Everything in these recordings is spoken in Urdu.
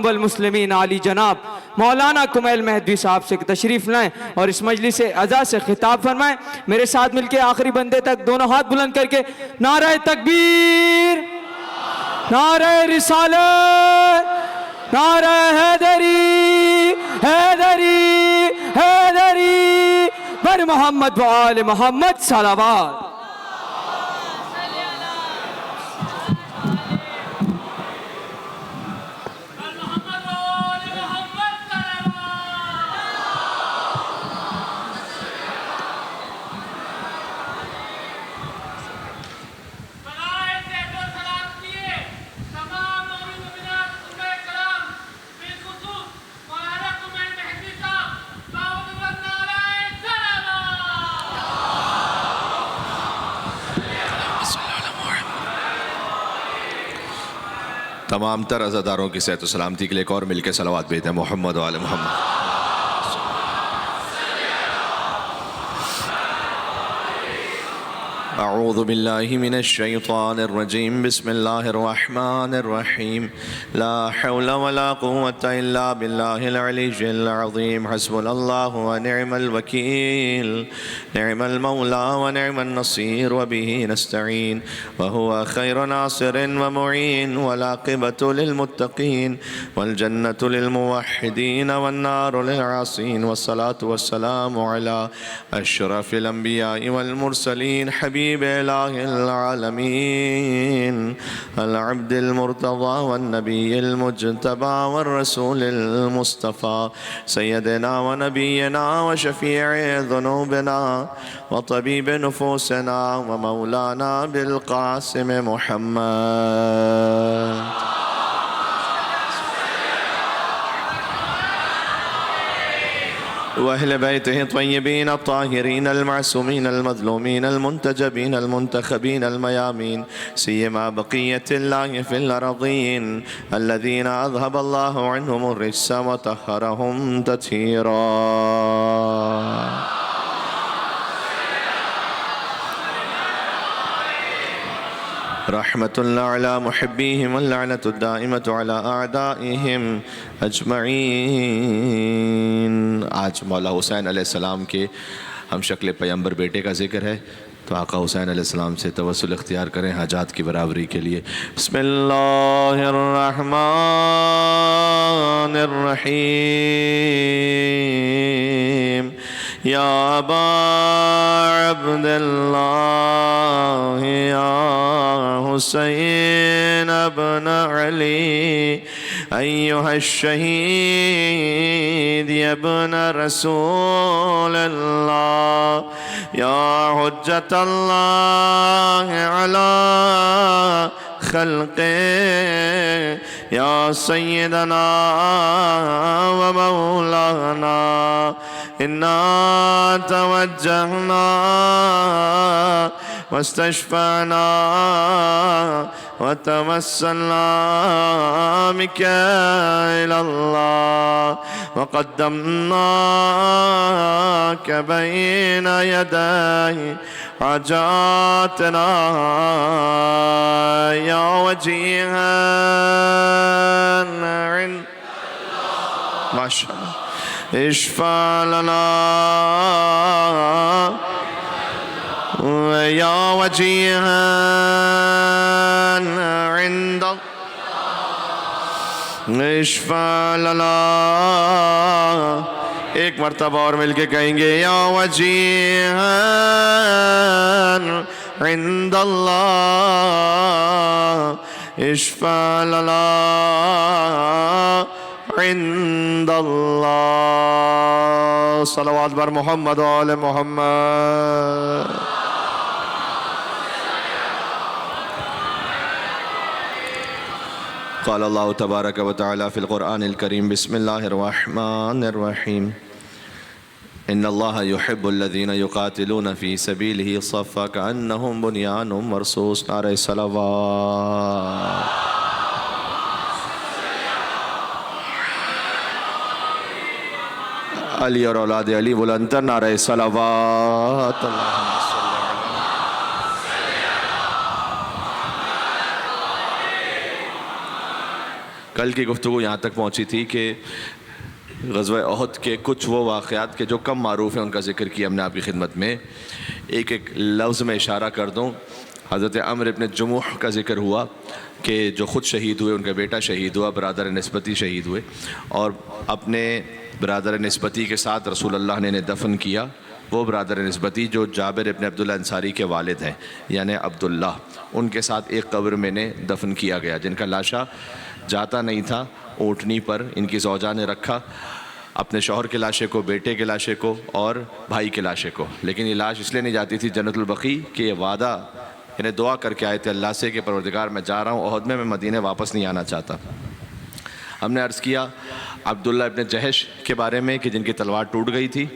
والمسلمین علی جناب مولانا کمیل مہدوی صاحب سے تشریف لائیں اور اس مجلس اعزا سے خطاب فرمائیں۔ میرے ساتھ مل کے آخری بندے تک دونوں ہاتھ بلند کر کے نعرہ تکبیر، نعرہ رسالت، نعرہ حیدری، حیدری، حیدری، بر محمد و آل محمد صلوات۔ تمام تر عزاداروں کی صحت و سلامتی کے لیے ایک اور مل کے صلوات بھیجتے ہیں محمد و آل محمد۔ اعوذ باللہ من الشیطان الرجیم بسم اللہ الرحمن الرحیم لا حول ولا قوة الا باللہ العلی العظیم حسبنا اللہ ونعم الوکیل نعم المولا ونعم النصیر وبه نستعین وهو خیر ناصر ومعین والعاقبة للمتقین والجنة للموحدین والنار للعاصین والصلاة والسلام علی اشرف الانبیاء والمرسلین حبیب الہ العالمین العبد المرتضى والنبی المجتبى والرسول المصطفى سیدنا ونبینا وشفیع ذنوبنا وطبیب نفوسنا ومولانا بالقاسم محمد وأهل بيته الطيبين الطاهرين المعصومين المظلومين المنتجبين المنتخبين الميامين سيما بقية الله في الأرضين الذين أذهب الله عنهم الرجس وطهرهم تطهيرا رحمة الله على محبيهم واللعنة الدائمة على أعدائهم أجمعين۔ آج مولا حسین علیہ السلام کے ہم شکل پیمبر بیٹے کا ذکر ہے تو آقا حسین علیہ السلام سے توسل اختیار کریں حاجات کی برابری کے لیے۔ بسم اللہ الرحمن الرحیم یا ابا عبداللہ یا حسین ابن علی ایہا الشہید یا ابن رسول اللہ یا حجت اللہ علی خلقه یا سیدنا و مولانا انا توجہنا واستشفعنا وتوسلنا بك إلى الله وقدمناك بين يدي حاجاتنا يا وجيها عند ما شاء الله اشفع لنا يا وجيها عند اشفع لنا ایک مرتبہ اور مل کے کہیں گے یا وجیہا عند اللہ اشفع لنا عند اللہ صلوات بر محمد و آل محمد۔ قال اللہ تبارک و تعالی فی القرآن الکریم بسم اللہ الرحمن الرحیم ان اللہ يحب الذین یقاتلون فی سبیلہ صفا کأنہم بنیان مرصوص۔ نعرہ صلوات۔ علی اور اولاد علی بلندتر نعرہ صلوات۔ کل کی گفتگو یہاں تک پہنچی تھی کہ غزوہ احد کے کچھ وہ واقعات کے جو کم معروف ہیں ان کا ذکر کیا ہم نے آپ کی خدمت میں. ایک ایک لفظ میں اشارہ کر دوں. حضرت عمرو ابن جموح کا ذکر ہوا کہ جو خود شہید ہوئے, ان کا بیٹا شہید ہوا, برادر نسبتی شہید ہوئے, اور اپنے برادر نسبتی کے ساتھ رسول اللہ نے انہیں دفن کیا. وہ برادر نسبتی جو جابر ابن عبداللہ انصاری کے والد ہیں, یعنی عبداللہ, ان کے ساتھ ایک قبر میں نے دفن کیا گیا, جن کا لاشا جاتا نہیں تھا اونٹنی پر. ان کی زوجہ نے رکھا اپنے شوہر کے لاشے کو, بیٹے کے لاشے کو اور بھائی کے لاشے کو. لیکن یہ لاش اس لیے نہیں جاتی تھی جنت البقیع کہ یہ وعدہ انہیں دعا کر کے آئے تھے اللہ سے کہ پروردگار میں جا رہا ہوں احد میں مدینے واپس نہیں آنا چاہتا. ہم نے عرض کیا عبداللہ ابن جہش کے بارے میں کہ جن کی تلوار ٹوٹ گئی تھی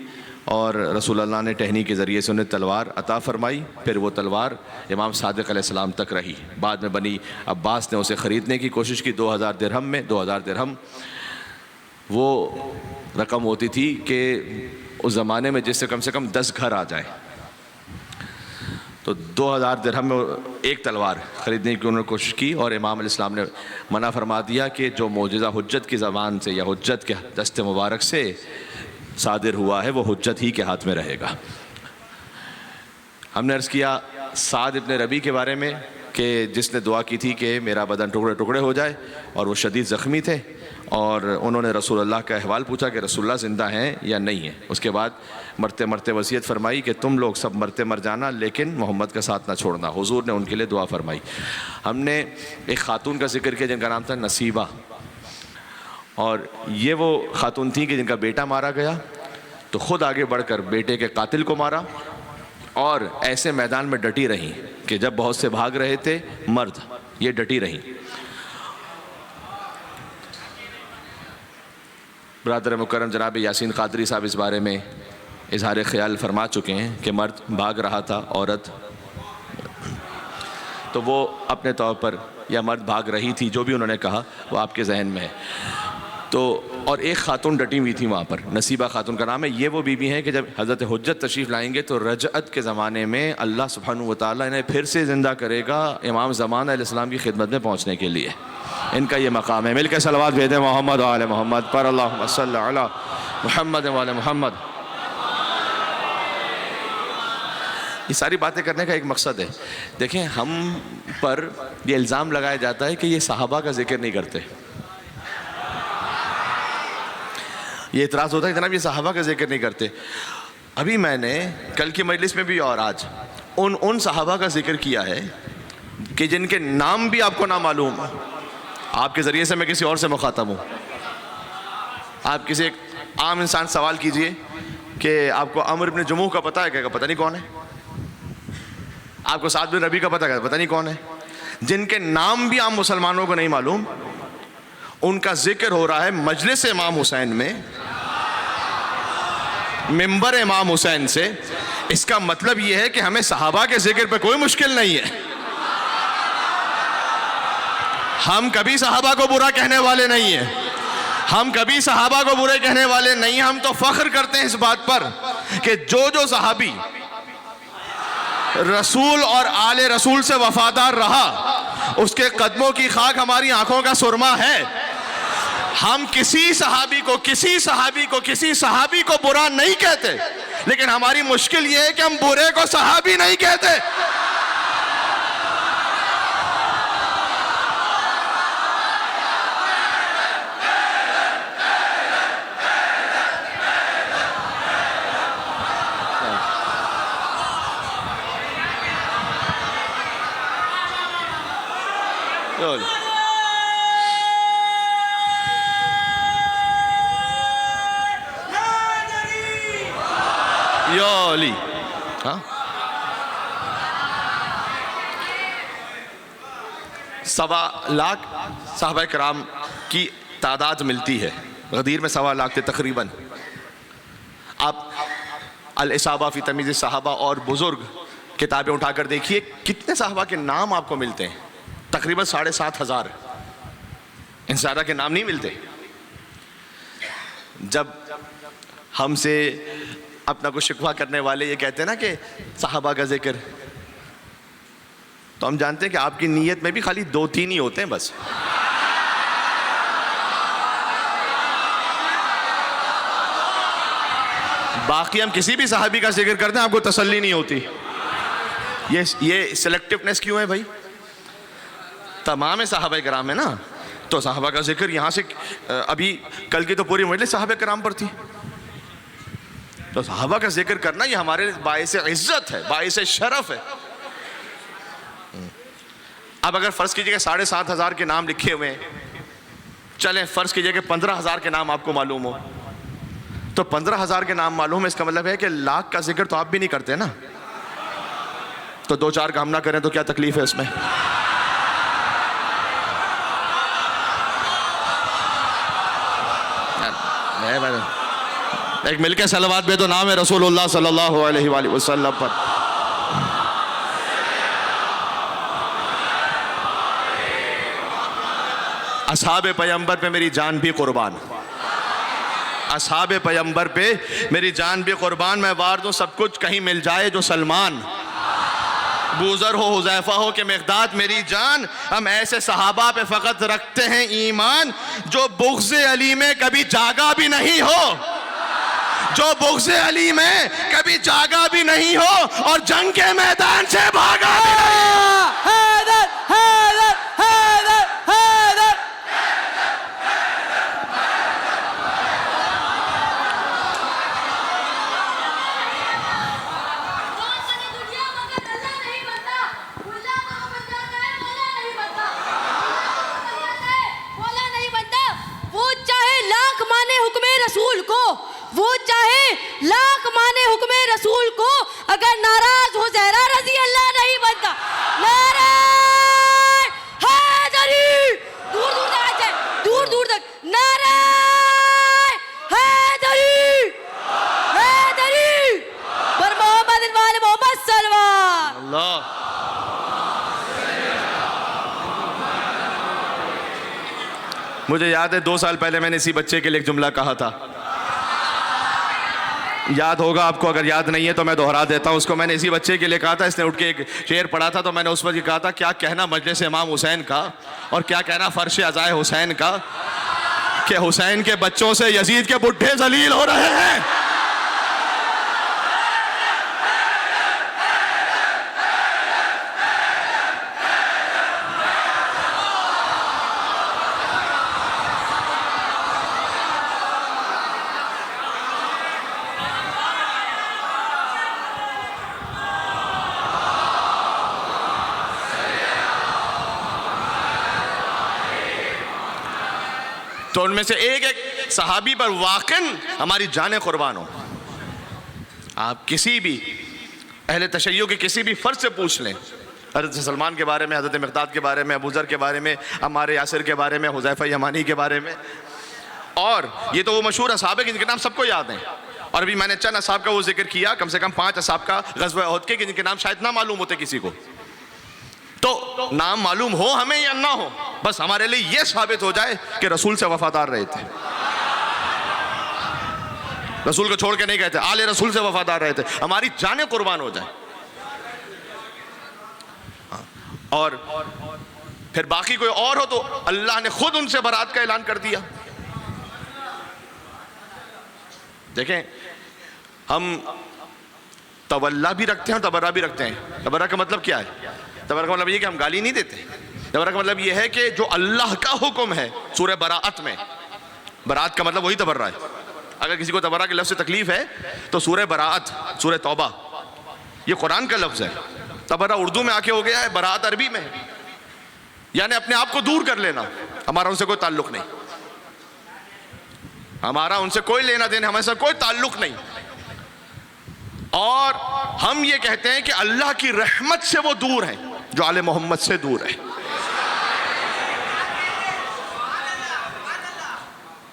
اور رسول اللہ نے ٹہنی کے ذریعے سے انہیں تلوار عطا فرمائی. پھر وہ تلوار امام صادق علیہ السلام تک رہی. بعد میں بنی عباس نے اسے خریدنے کی کوشش کی 2000 درہم میں. 2000 درہم وہ رقم ہوتی تھی کہ اس زمانے میں جس سے کم 10 گھر آ جائیں. تو 2000 درہم میں ایک تلوار خریدنے کی انہوں نے کوشش کی, اور امام علیہ السلام نے منع فرما دیا کہ جو معجزہ حجت کی زبان سے یا حجت کے دست مبارک سے صادر ہوا ہے وہ حجت ہی کے ہاتھ میں رہے گا. ہم نے عرض کیا سعد ابن ربی کے بارے میں کہ جس نے دعا کی تھی کہ میرا بدن ٹکڑے ٹکڑے ہو جائے, اور وہ شدید زخمی تھے, اور انہوں نے رسول اللہ کا احوال پوچھا کہ رسول اللہ زندہ ہیں یا نہیں ہیں. اس کے بعد مرتے مرتے وصیت فرمائی کہ تم لوگ سب مرتے مر جانا لیکن محمد کا ساتھ نہ چھوڑنا. حضور نے ان کے لیے دعا فرمائی. ہم نے ایک خاتون کا ذکر کیا جن کا نام تھا نصیبہ, اور یہ وہ خاتون تھیں کہ جن کا بیٹا مارا گیا تو خود آگے بڑھ کر بیٹے کے قاتل کو مارا, اور ایسے میدان میں ڈٹی رہیں کہ جب بہت سے بھاگ رہے تھے مرد, یہ ڈٹی رہیں. برادر مکرم جناب یاسین قادری صاحب اس بارے میں اظہار خیال فرما چکے ہیں کہ مرد بھاگ رہا تھا, عورت تو وہ اپنے طور پر, یا مرد بھاگ رہی تھی, جو بھی انہوں نے کہا وہ آپ کے ذہن میں ہے. تو اور ایک خاتون ڈٹی ہوئی تھی وہاں پر, نصیبہ خاتون کا نام ہے. یہ وہ بیوی ہیں کہ جب حضرت حجت تشریف لائیں گے تو رجعت کے زمانے میں اللہ سبحانہ و تعالیٰ انہیں پھر سے زندہ کرے گا امام زمان علیہ السلام کی خدمت میں پہنچنے کے لیے. ان کا یہ مقام ہے. مل کے صلوات بھیجیں محمد و آل محمد پر. اللہم صلی علی محمد و آل محمد. یہ ساری باتیں کرنے کا ایک مقصد ہے. دیکھیں ہم پر یہ الزام لگایا جاتا ہے کہ یہ صحابہ کا ذکر نہیں کرتے. یہ اعتراض ہوتا ہے کہ جناب یہ صحابہ کا ذکر نہیں کرتے. ابھی میں نے کل کی مجلس میں بھی اور آج ان صحابہ کا ذکر کیا ہے کہ جن کے نام بھی آپ کو نہ معلوم. آپ کے ذریعے سے میں کسی اور سے مخاطب ہوں. آپ کسی ایک عام انسان سوال کیجئے کہ آپ کو عمرو بن جموح کا پتہ ہے کیا؟ پتہ نہیں کون ہے. آپ کو سعد بن ربی کا پتہ ہے؟ پتہ نہیں کون ہے. جن کے نام بھی عام مسلمانوں کو نہیں معلوم, ان کا ذکر ہو رہا ہے مجلس امام حسین میں, منبر امام حسین سے. اس کا مطلب یہ ہے کہ ہمیں صحابہ کے ذکر پہ کوئی مشکل نہیں ہے. ہم کبھی صحابہ کو برا کہنے والے نہیں ہیں. ہم کبھی صحابہ کو برے کہنے والے نہیں ہیں. ہم تو فخر کرتے ہیں اس بات پر کہ جو صحابی رسول اور آل رسول سے وفادار رہا اس کے قدموں کی خاک ہماری آنکھوں کا سرما ہے. ہم کسی صحابی کو برا نہیں کہتے, لیکن ہماری مشکل یہ ہے کہ ہم برے کو صحابی نہیں کہتے. یولی سوا لاکھ صحابہ کرام کی تعداد ملتی ہے. غدیر میں 1.25 لاکھ تھے تقریباً. آپ الاصابہ فی تمیز الصحابہ اور بزرگ کتابیں اٹھا کر دیکھیے کتنے صحابہ کے نام آپ کو ملتے ہیں. تقریباً 7,500. ان زیادہ کے نام نہیں ملتے. جب ہم سے اپنا کو شکوہ کرنے والے یہ کہتے ہیں نا کہ صحابہ کا ذکر, تو ہم جانتے ہیں کہ آپ کی نیت میں بھی خالی 2-3 ہی ہوتے ہیں بس. باقی ہم کسی بھی صحابی کا ذکر کرتے ہیں آپ کو تسلی نہیں ہوتی. یہ سلیکٹیونیس کیوں ہے بھائی؟ تمام صحابہ کرام ہے نا, تو صحابہ کا ذکر یہاں سے ابھی کل کی تو پوری مجلس صحابہ کرام پر تھی, تو صحابہ کا ذکر کرنا یہ ہمارے باعث عزت ہے, باعث شرف ہے. اب اگر فرض کیجئے کہ 7,500 کے نام لکھے ہوئے ہیں, چلیں فرض کیجئے کہ 15,000 کے نام آپ کو معلوم ہو, تو 15,000 کے نام معلوم ہے, اس کا مطلب ہے کہ لاکھ کا ذکر تو آپ بھی نہیں کرتے نا, تو 2-4 کا ہم نہ کریں تو کیا تکلیف ہے اس میں؟ ایک مل کے صلوات بھی تو نام ہے رسول اللہ صلی اللہ علیہ وآلہ وسلم پر. اصحاب پیغمبر پہ میری جان بھی قربان, اصحاب پیغمبر پہ میری جان بھی قربان. میں وار دوں سب کچھ کہیں مل جائے جو سلمان, بوذر ہو حذیفہ ہو کہ مقداد میری جان. ہم ایسے صحابہ پہ فقط رکھتے ہیں ایمان جو بغض علی میں کبھی جاگا بھی نہیں ہو, جو بغض علی میں کبھی جاگا بھی نہیں ہو اور جنگ کے میدان سے بھاگا بھی نہیں. حیدر حیدر حیدر حیدر. وہ چاہے لاکھ مانے حکم رسول کو, اگر ناراض ہو زہرا رضی اللہ نہیں بنتا. نعرہ حیدری, دور دور تک آ جائے, دور دور تک. نعرہ حیدری حیدری بر محمد وال محمد صلوات اللہ. مجھے یاد ہے 2 سال پہلے میں نے اسی بچے کے لیے ایک جملہ کہا تھا, یاد ہوگا آپ کو, اگر یاد نہیں ہے تو میں دہرا دیتا ہوں اس کو. میں نے اسی بچے کے لیے کہا تھا, اس نے اٹھ کے ایک شعر پڑھا تھا, تو میں نے اس وقت یہ کہا تھا کیا کہنا مجلس امام حسین کا اور کیا کہنا فرش عزائے حسین کا, کہ حسین کے بچوں سے یزید کے بڈھے ذلیل ہو رہے ہیں. تو ان میں سے ایک ایک صحابی پر واقعاً ہماری جانیں قربان ہو. آپ کسی بھی اہل تشیع کے کسی بھی فرد سے پوچھ لیں, حضرت سلمان کے بارے میں, حضرت مقداد کے بارے میں, ابو ذر کے بارے میں, عمار یاسر کے بارے میں, حذیفہ یمانی کے بارے میں, اور یہ تو وہ مشہور اصحاب ہیں جن کے نام سب کو یاد ہیں. اور ابھی میں نے چند اصحاب کا وہ ذکر کیا, کم سے کم 5 اصحاب کا غزوہ احد کے, جن کے نام شاید نہ معلوم ہوتے کسی کو. تو نام معلوم ہو ہمیں یا نہ ہو, بس ہمارے لیے یہ ثابت ہو جائے کہ رسول سے وفادار رہے تھے, رسول کو چھوڑ کے نہیں کہتے, آل رسول سے وفادار رہے تھے, ہماری جانیں قربان ہو جائیں. اور پھر باقی کوئی اور ہو تو اللہ نے خود ان سے برات کا اعلان کر دیا. دیکھیں ہم تولا بھی رکھتے ہیں اور تبرہ بھی رکھتے ہیں. تبرہ کا مطلب کیا ہے؟ تبرہ کا مطلب یہ کہ ہم گالی نہیں دیتے. تبرہ کا مطلب یہ ہے کہ جو اللہ کا حکم ہے سورہ براءت میں, براءت کا مطلب وہی تبرہ ہے. اگر کسی کو تبرہ کے لفظ سے تکلیف ہے تو سورہ براءت, سورہ توبہ, یہ قرآن کا لفظ ہے. تبرہ اردو میں آ کے ہو گیا ہے, براءت عربی میں ہے, یعنی اپنے آپ کو دور کر لینا. ہمارا ان سے کوئی تعلق نہیں, ہمارا ان سے کوئی لینا دینا, ہمارے ساتھ کوئی تعلق نہیں. اور ہم یہ کہتے ہیں کہ اللہ کی رحمت سے وہ دور ہیں جو آل محمد سے دور ہے.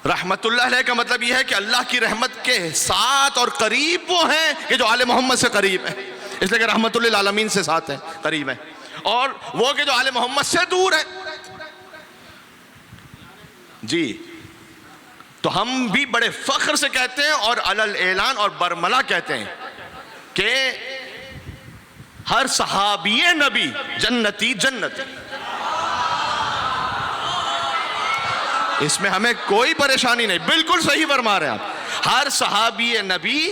رحمت اللہ علیہ کا مطلب یہ ہے کہ اللہ کی رحمت کے ساتھ اور قریب وہ ہیں کہ جو آل محمد سے قریب ہیں, اس لیے کہ رحمت للعالمین سے ساتھ ہیں, قریب ہیں. اور وہ کہ جو آل محمد سے دور ہیں. جی تو ہم بھی بڑے فخر سے کہتے ہیں اور علل اعلان اور برملا کہتے ہیں کہ ہر صحابی نبی جنتی جنتی. اس میں ہمیں کوئی پریشانی نہیں, بالکل صحیح فرما رہے ہیں آپ. ہر صحابی نبی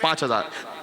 5000,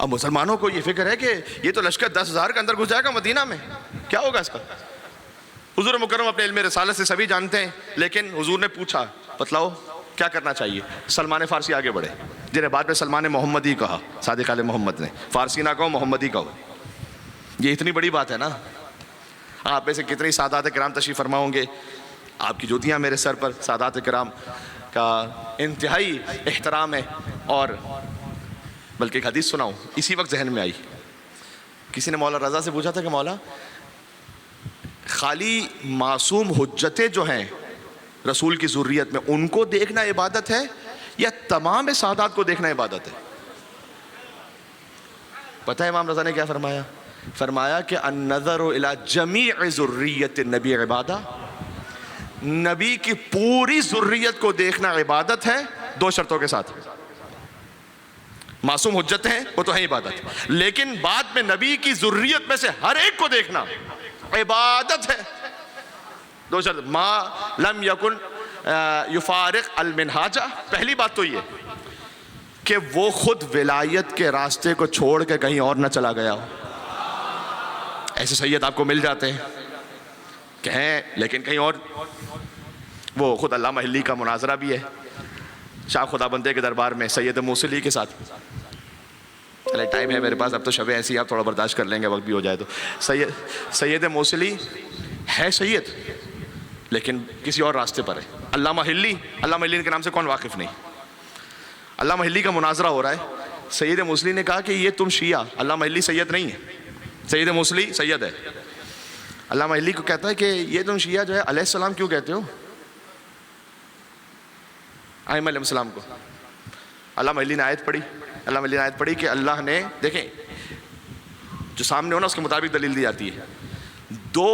اب مسلمانوں کو یہ فکر ہے کہ یہ تو لشکر 10,000 کے اندر گھس جائے گا مدینہ میں، کیا ہوگا اس کا؟ حضور مکرم اپنے علم رسالت سے سبھی جانتے ہیں، لیکن حضور نے پوچھا بتلاؤ کیا کرنا چاہیے؟ سلمان فارسی آگے بڑھے، جنہیں بعد میں سلمان محمدی کہا، صادق آل محمد نے، فارسی نہ کہو محمدی کہو. یہ اتنی بڑی بات ہے نا. آپ میں سے کتنی سادات کرام تشریف فرما ہوں گے، آپ کی جوتیاں میرے سر پر. سادات کرام کا انتہائی احترام ہے. اور بلکہ ایک حدیث سناؤں، اسی وقت ذہن میں آئی. کسی نے مولا رضا سے پوچھا تھا کہ مولا خالی معصوم حجتیں جو ہیں رسول کی ذریت میں ان کو دیکھنا عبادت ہے یا تمام سادات کو دیکھنا عبادت ہے؟ پتہ ہے امام رضا نے کیا فرمایا؟ فرمایا کہ النظر الی جمیع ذریت النبی عبادہ، نبی کی پوری ذریت کو دیکھنا عبادت ہے، 2 شرطوں کے ساتھ. معصوم حجت ہیں وہ تو ہے عبادت، لیکن بعد میں نبی کی ذریت میں سے ہر ایک کو دیکھنا عبادت ہے. 2 شرط. ما لم یکن یفارق المنہاجہ، پہلی بات تو یہ کہ وہ خود ولایت کے راستے کو چھوڑ کے کہیں اور نہ چلا گیا ہو. ایسے سید آپ کو مل جاتے ہیں کہ ہیں لیکن کہیں اور. وہ خود علامہ حلی کا مناظرہ بھی ہے شاہ خدا بندے کے دربار میں سید موصلی کے ساتھ. چلے ٹائم ہے میرے پاس، اب تو شبیں ایسی آپ تھوڑا برداشت کر لیں گے، وقت بھی ہو جائے تو. سید موصلی ہے سید لیکن کسی اور راستے پر ہے. علامہ حلی کے نام سے کون واقف نہیں؟ علامہ حلی کا مناظرہ ہو رہا ہے، سید موصلی نے کہا کہ یہ تم شیعہ، علامہ حلی سید نہیں ہے، سید موصلی سید ہے. علامہ حلی کو کہتا ہے کہ یہ تم شیعہ جو ہے علیہ السلام کیوں کہتے ہو ائمہ علیہ السلام کو؟ علامہ حلی نے آیت پڑھی کہ اللہ نے، دیکھیں جو سامنے ہونا اس کے مطابق دلیل دی جاتی ہے. 2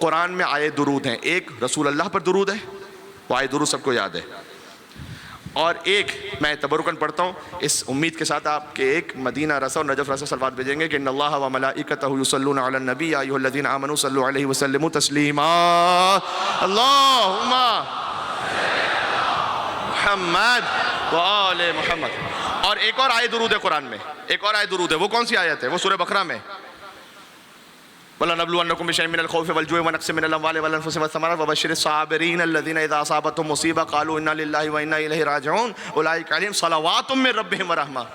قرآن میں آئے درود ہیں، ایک رسول اللہ پر درود ہے، وہ آئے درود سب کو یاد ہے، اور ایک میں تبرکن پڑھتا ہوں اس امید کے ساتھ آپ کے ایک مدینہ رسا اور نجف رسا صلوات بھیجیں گے کہ ان اللہ و ملائکتہ یصلون علی النبی یا ایھا الذین آمنوا صلوا علیہ وسلموا تسلیما اللہم محمد و آل محمد. اور ایک اور آیت درود ہے قرآن میں، ایک اور آیت درود ہے. وہ کون سی آیت ہے؟ وہ سورہ بقرہ میں وَلَنَبْلُوَنَّكُمْ بِشَيْءٍ مِّنَ الْخَوْفِ وَالْجُوعِ وَنَقْصٍ مِّنَ الْأَمْوَالِ وَالْأَنفُسِ وَالثَّمَرَاتِ وَبَشِّرِ الصَّابِرِينَ الَّذِينَ إِذَا أَصَابَتْهُمْ مُصِيبَةٌ قَالُوا إِنَّا لِلَّهِ وَإِنَّا إِلَيْهِ رَاجِعُونَ أُولَٰئِكَ عَلَيْهِمْ صَلَوَاتٌ مِّن رَّبِّهِمْ وَرَحْمَةٌ.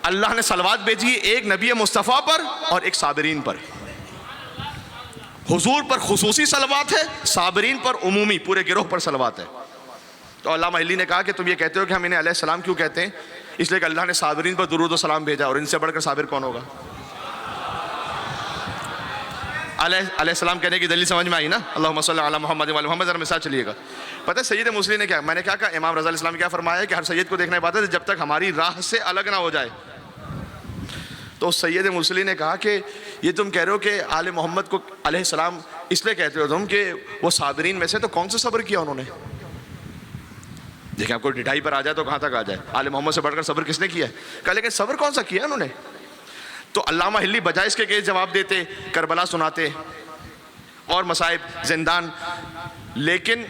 اللہ نے صلوات بھیجی ایک نبی مصطفیٰ پر اور ایک صابرین پر. حضور پر خصوصی صلوات ہے، صابرین پر عمومی پورے گروہ پر صلوات ہے. تو علامہ حلی نے کہا کہ تم یہ کہتے ہو کہ ہم انہیں علیہ السلام کیوں کہتے ہیں؟ اس لیے کہ اللہ نے صابرین پر درود و سلام بھیجا، اور ان سے بڑھ کر صابر کون ہوگا؟ علیہ السلام کہنے کی دلیل سمجھ میں آئی نا؟ اللہم صلی علی محمد و علی محمد. ذرا مثال چلیے گا. پتہ ہے سید موصلی نے کیا، میں نے کہا کہ امام رضا علیہ السلام نے کیا فرمایا ہے کہ ہر سید کو دیکھنا عبادت ہے جب تک ہماری راہ سے الگ نہ ہو جائے. تو سید موصلی نے کہا کہ یہ تم کہہ رہے ہو کہ آل محمد کو علیہ السلام اس لیے کہتے ہو تم کہ وہ صابرین میں سے، تو کون سا صبر کیا انہوں نے؟ دیکھیں آپ کو ڈھائی پر آ جائے تو کہاں تک آ جائے. آل محمد سے بڑھ کر صبر کس نے کیا ہے؟ کہا لیکن صبر کون سا کیا انہوں نے؟ تو علامہ حلی بجائے اس کے کہ جواب دیتے، کربلا سناتے اور مصائب زندان، لیکن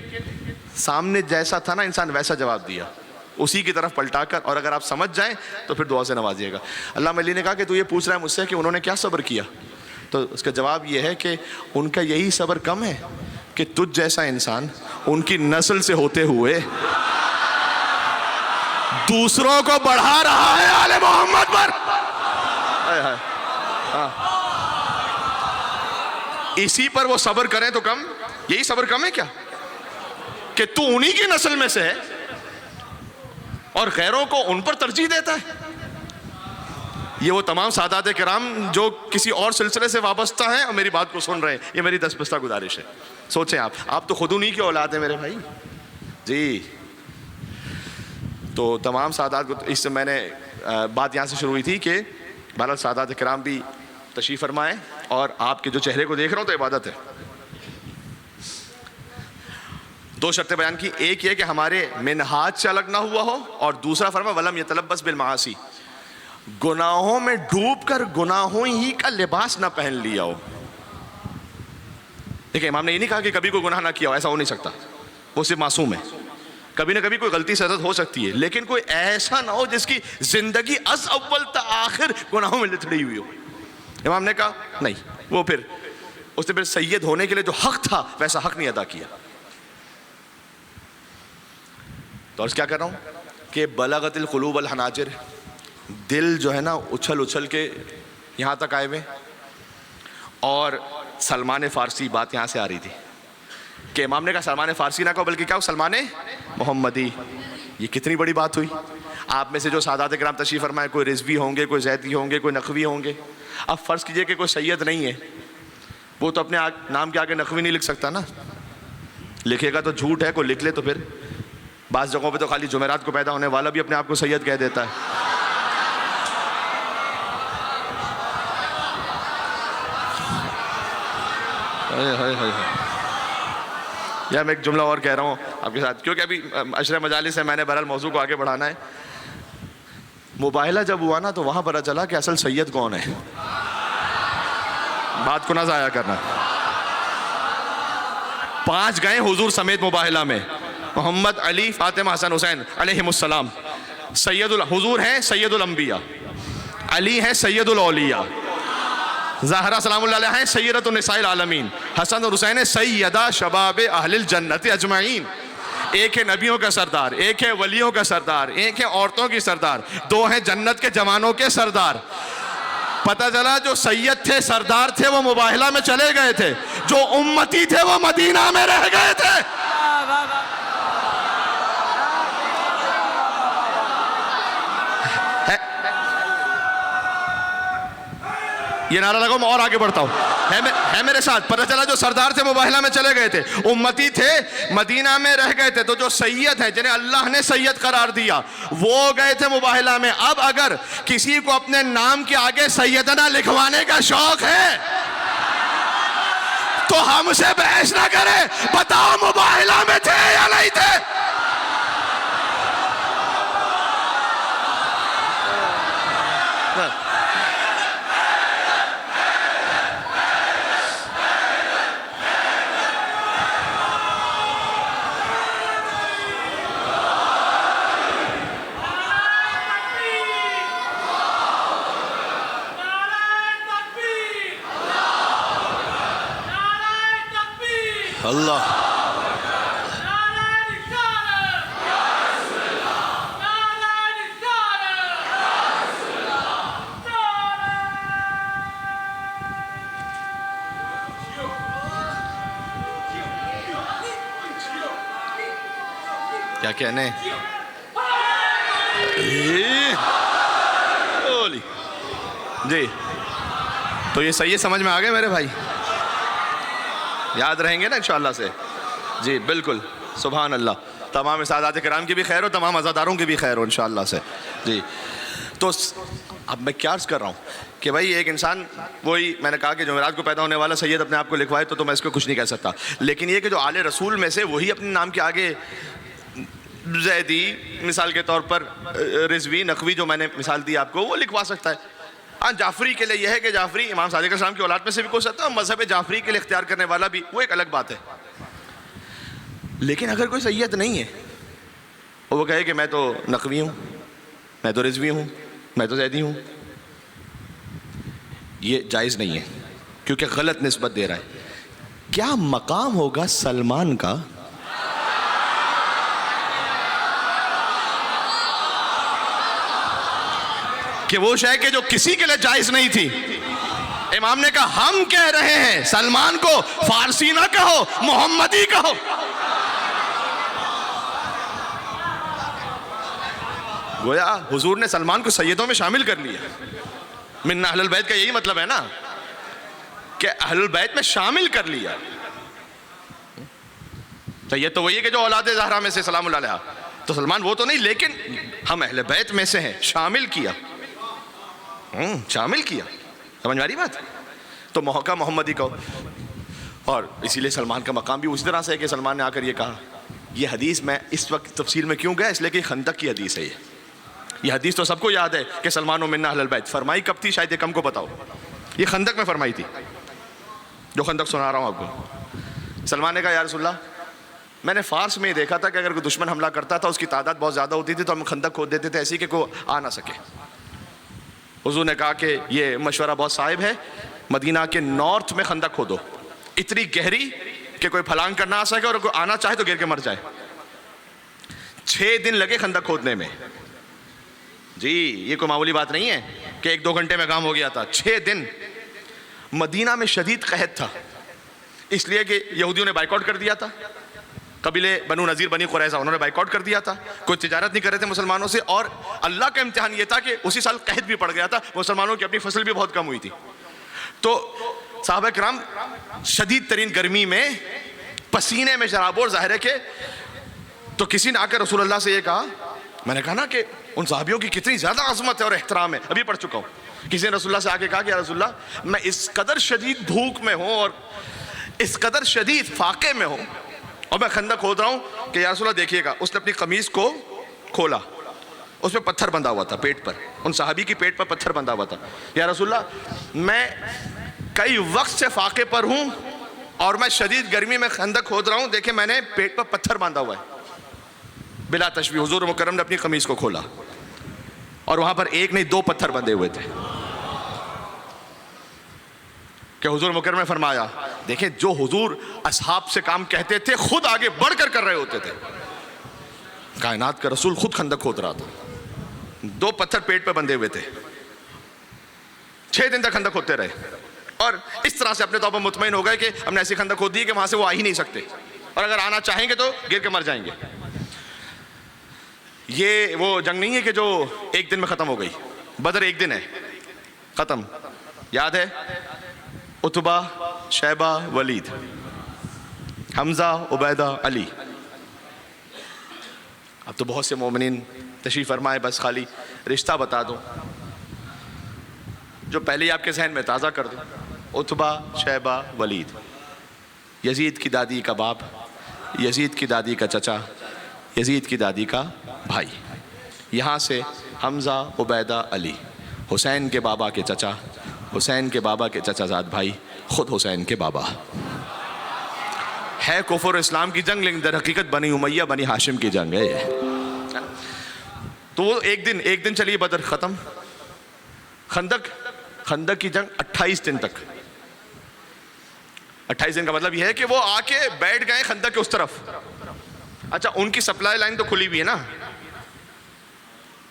سامنے جیسا تھا نا انسان ویسا جواب دیا، اسی کی طرف پلٹا کر. اور اگر آپ سمجھ جائیں تو پھر دعا سے نوازیے گا. علامہ حلی نے کہا کہ تو یہ پوچھ رہا ہے مجھ سے کہ انہوں نے کیا صبر کیا، تو اس کا جواب یہ ہے کہ ان کا یہی صبر کم ہے کہ تجھ جیسا انسان ان کی نسل سے ہوتے ہوئے دوسروں کو بڑھا رہا ہے آل محمد پر. اسی پر وہ صبر کریں تو کم، یہی صبر کم ہے کیا کہ تو انہی کی نسل میں سے ہے اور غیروں کو ان پر ترجیح دیتا ہے. یہ وہ تمام سادات کرام جو کسی اور سلسلے سے وابستہ ہیں اور میری بات کو سن رہے ہیں، یہ میری دست بستہ گزارش ہے. سوچیں آپ تو خود انہی کی اولاد ہیں میرے بھائی جی. تو تمام سادات کو، اس سے میں نے بات یہاں سے شروع ہوئی تھی کہ بہرحال سادات کرام بھی تشریف فرمائیں، اور آپ کے جو چہرے کو دیکھ رہا ہوں تو عبادت ہے. 2 شرطیں بیان کی، ایک یہ کہ ہمارے منہاج سے الگ نہ ہوا ہو، اور دوسرا فرما ولم یتلبس بالمعاصی، گناہوں میں ڈوب کر گناہوں ہی کا لباس نہ پہن لیا ہو. دیکھیں امام نے یہ نہیں کہا کہ کبھی کوئی گناہ نہ کیا ہو، ایسا ہو نہیں سکتا، وہ صرف معصوم ہے. کبھی نہ کبھی کوئی غلطی سرزد ہو سکتی ہے، لیکن کوئی ایسا نہ ہو جس کی زندگی از اول تا آخر گناہوں میں لتڑی ہوئی ہو۔ امام نے کہا نہیں، وہ پھر اس نے پھر سید ہونے کے لیے جو حق تھا ویسا حق نہیں ادا کیا۔ تو عرض کیا کر رہا ہوں کہ بلغت القلوب الحناجر، دل جو ہے نا اچھل اچھل کے یہاں تک آئے ہوئے، اور سلمان فارسی بات یہاں سے آ رہی تھی کہ امام نے کہا سلمان فارسی نہ کہو بلکہ کیا ہو، سلمان محمدی۔ یہ کتنی بڑی بات ہوئی۔ آپ میں سے جو سادات کرام تشریف فرمائے، کوئی رضوی ہوں گے، کوئی زیدی ہوں گے، کوئی نقوی ہوں گے۔ اب فرض کیجئے کہ کوئی سید نہیں ہے، وہ تو اپنے نام کے آگے نقوی نہیں لکھ سکتا نا، لکھے گا تو جھوٹ ہے، کوئی لکھ لے تو پھر بعض جگہوں پہ تو خالی جمعرات کو پیدا ہونے والا بھی اپنے آپ کو سید کہہ دیتا ہے۔ یا میں ایک جملہ اور کہہ رہا ہوں آپ کے ساتھ، کیونکہ ابھی عشرہ مجالس ہے، میں نے بہرحال موضوع کو آگے بڑھانا ہے۔ مباہلہ جب ہوا نا تو وہاں پتہ چلا کہ اصل سید کون ہے۔ بات کو نہ ضائع کرنا۔ 5 گئے حضور سمیت مباہلہ میں، محمد، علی، فاطمہ، حسن، حسین علیہم السلام۔ حضور ہیں سید الانبیاء، علی ہیں سید الاولیاء، زہرا سلام اللہ علیہ ہیں سیدۃ النساء العالمین، حسن اور حسین سیدہ شباب اہل الجنت اجمعین۔ ایک ہے نبیوں کا سردار، ایک ہے ولیوں کا سردار، ایک ہے عورتوں کی سردار، 2 ہیں جنت کے جوانوں کے سردار۔ پتہ چلا جو سید تھے، سردار تھے، وہ مباہلہ میں چلے گئے تھے، جو امتی تھے وہ مدینہ میں رہ گئے تھے۔ یہ نعرہ لگاؤ، میں اور آگے بڑھتا ہوں، ہے میرے ساتھ۔ پتہ چلا جو سردار تھے مباہلہ میں چلے گئے تھے، امتی تھے مدینہ میں رہ گئے تھے، تو جو سید ہیں جنہیں اللہ نے سید قرار دیا وہ گئے تھے مباہلہ میں۔ اب اگر کسی کو اپنے نام کے آگے سیدنا لکھوانے کا شوق ہے تو ہم سے بحث نہ کرے، بتاؤ مباہلہ میں تھے یا نہیں تھے؟ اللہ کیا کہنے جی، تو یہ صحیح سمجھ میں آ گئے میرے بھائی؟ یاد رہیں گے نا انشاءاللہ سے؟ جی بالکل، سبحان اللہ۔ تمام سادات کرام کی بھی خیر ہو، تمام عزاداروں کی بھی خیر ہو انشاءاللہ سے۔ جی تو اب میں کیا عرض کر رہا ہوں کہ بھائی ایک انسان، وہی میں نے کہا کہ جمعرات کو پیدا ہونے والا سید اپنے آپ کو لکھوائے تو میں اس کو کچھ نہیں کہہ سکتا، لیکن یہ کہ جو آل رسول میں سے وہی اپنے نام کے آگے زیدی، مثال کے طور پر رضوی، نقوی جو میں نے مثال دی آپ کو، وہ لکھوا سکتا ہے۔ ہاں جعفری کے لیے یہ ہے کہ جعفری امام صادق علیہ السلام کی اولاد میں سے بھی کوئی سکتا ہے، مذہب جعفری کے لیے اختیار کرنے والا بھی، وہ ایک الگ بات ہے۔ لیکن اگر کوئی سید نہیں ہے وہ کہے کہ میں تو نقوی ہوں، میں تو رضوی ہوں، میں تو زیدی ہوں، یہ جائز نہیں ہے، کیونکہ غلط نسبت دے رہا ہے۔ کیا مقام ہوگا سلمان کا کہ وہ شے کہ جو کسی کے لیے جائز نہیں تھی، امام نے کہا ہم کہہ رہے ہیں سلمان کو فارسی نہ کہو، محمدی کہو۔ گویا حضور نے سلمان کو سیدوں میں شامل کر لیا۔ من اہل البیت کا یہی مطلب ہے نا کہ اہل البیت میں شامل کر لیا۔ سید تو وہی ہے کہ جو اولاد زہرا میں سے سلام اللہ علیہ، تو سلمان وہ تو نہیں، لیکن ہم اہل بیت میں سے ہیں، شامل کیا، شامل کیا۔ سمجھ میں آ رہی بات؟ تو محقق محمدی کہو، اور اسی لیے سلمان کا مقام بھی اسی طرح سے ہے کہ سلمان نے آ کر یہ کہا۔ یہ حدیث میں اس وقت تفصیل میں کیوں گیا؟ اس لیے کہ خندق کی حدیث ہے۔ یہ حدیث تو سب کو یاد ہے کہ سلمان و منا اہل البیت، فرمائی کب تھی شاید یہ کم کو پتا ہو، یہ خندق میں فرمائی تھی، جو خندق سنا رہا ہوں آپ کو۔ سلمان نے کہا یا رسول اللہ میں نے فارس میں ہی دیکھا تھا کہ اگر کوئی دشمن حملہ کرتا تھا اس کی تعداد بہت زیادہ ہوتی تھی تو ہم خندق کھود دیتے تھے ایسی کہ کوئی آ نہ سکے. حضور نے کہا کہ یہ مشورہ بہت صائب ہے, مدینہ کے نارتھ میں خندق کھودو, اتنی گہری کہ کوئی پھلانگ کر نہ آ سکے اور کوئی آنا چاہے تو گر کے مر جائے. 6 دن لگے خندق کھودنے میں. جی یہ کوئی معمولی بات نہیں ہے کہ 1-2 گھنٹے میں کام ہو گیا تھا. 6 دن. مدینہ میں شدید قحط تھا, اس لیے کہ یہودیوں نے بائیکاٹ کر دیا تھا. قبیلے بنو نذیر بنی قریظہ انہوں نے بائیکاٹ کر دیا تھا, کوئی تجارت نہیں کر رہے تھے مسلمانوں سے. اور اللہ کا امتحان یہ تھا کہ اسی سال قحط بھی پڑ گیا تھا, مسلمانوں کی اپنی فصل بھی بہت کم ہوئی تھی. تو صحابہ کرام شدید ترین گرمی میں پسینے میں شرابور, ظاہر ہے کہ تو کسی نے آ کر رسول اللہ سے یہ کہا, میں نے کہا نا کہ ان صحابیوں کی کتنی زیادہ عظمت ہے اور احترام ہے, ابھی پڑھ چکا ہوں. کسی نے رسول اللہ سے آ کے کہا کہ یا رسول اللہ میں اس قدر شدید بھوک میں ہوں اور اس قدر شدید فاقے میں ہوں اور میں خندق کھود رہا ہوں کہ یا رسول اللہ دیکھیے گا. اس نے اپنی قمیص کو کھولا, اس پہ پتھر بندھا ہوا تھا پیٹ پر, ان صحابی کی پیٹ پر پتھر بندھا ہوا تھا. یا رسول اللہ میں کئی وقت سے فاقے پر ہوں اور میں شدید گرمی میں خندق کھود رہا ہوں, دیکھیں میں نے پیٹ پر پتھر باندھا ہوا ہے. بلا تشبیہ حضور مکرم نے اپنی قمیص کو کھولا اور وہاں پر 1 نہیں 2 پتھر بندھے ہوئے تھے. کہ حضور مکرم نے فرمایا دیکھیں جو حضور اصحاب سے کام کہتے تھے خود آگے بڑھ کر رہے ہوتے تھے. کائنات کا رسول خود خندق کھود رہا تھا, 2 پتھر پیٹ پہ بندھے ہوئے تھے. 6 دن تک خندق کھودتے رہے اور اس طرح سے اپنے طور پر مطمئن ہو گئے کہ ہم نے ایسی خندق کھود دی کہ وہاں سے وہ آ ہی نہیں سکتے اور اگر آنا چاہیں گے تو گر کے مر جائیں گے. یہ وہ جنگ نہیں ہے کہ جو 1 دن میں ختم ہو گئی. بدر 1 دن ہے ختم. یاد ہے عتبہ, شیبہ, ولید, حمزہ, عبیدہ, علی. اب تو بہت سے مومنین تشریف فرمائے, بس خالی رشتہ بتا دوں جو پہلے ہی آپ کے ذہن میں تازہ کر دوں. عتبہ, شیبہ, ولید, یزید کی دادی کا باپ, یزید کی دادی کا چچا, یزید کی دادی کا بھائی. یہاں سے حمزہ, عبیدہ, علی, حسین کے بابا کے چچا, حسین کے بابا کے چچا زاد بھائی, خود حسین کے بابا. ہے کفر اسلام کی جنگ لیکن در حقیقت بنی امیہ بنی ہاشم کی جنگ ہے یہ. تو وہ 1 دن چلی بدر ختم. خندق کی جنگ 28 دن تک. 28 دن کا مطلب یہ ہے کہ وہ آ کے بیٹھ گئے خندق کے اس طرف. اچھا ان کی سپلائی لائن تو کھلی ہوئی ہے نا,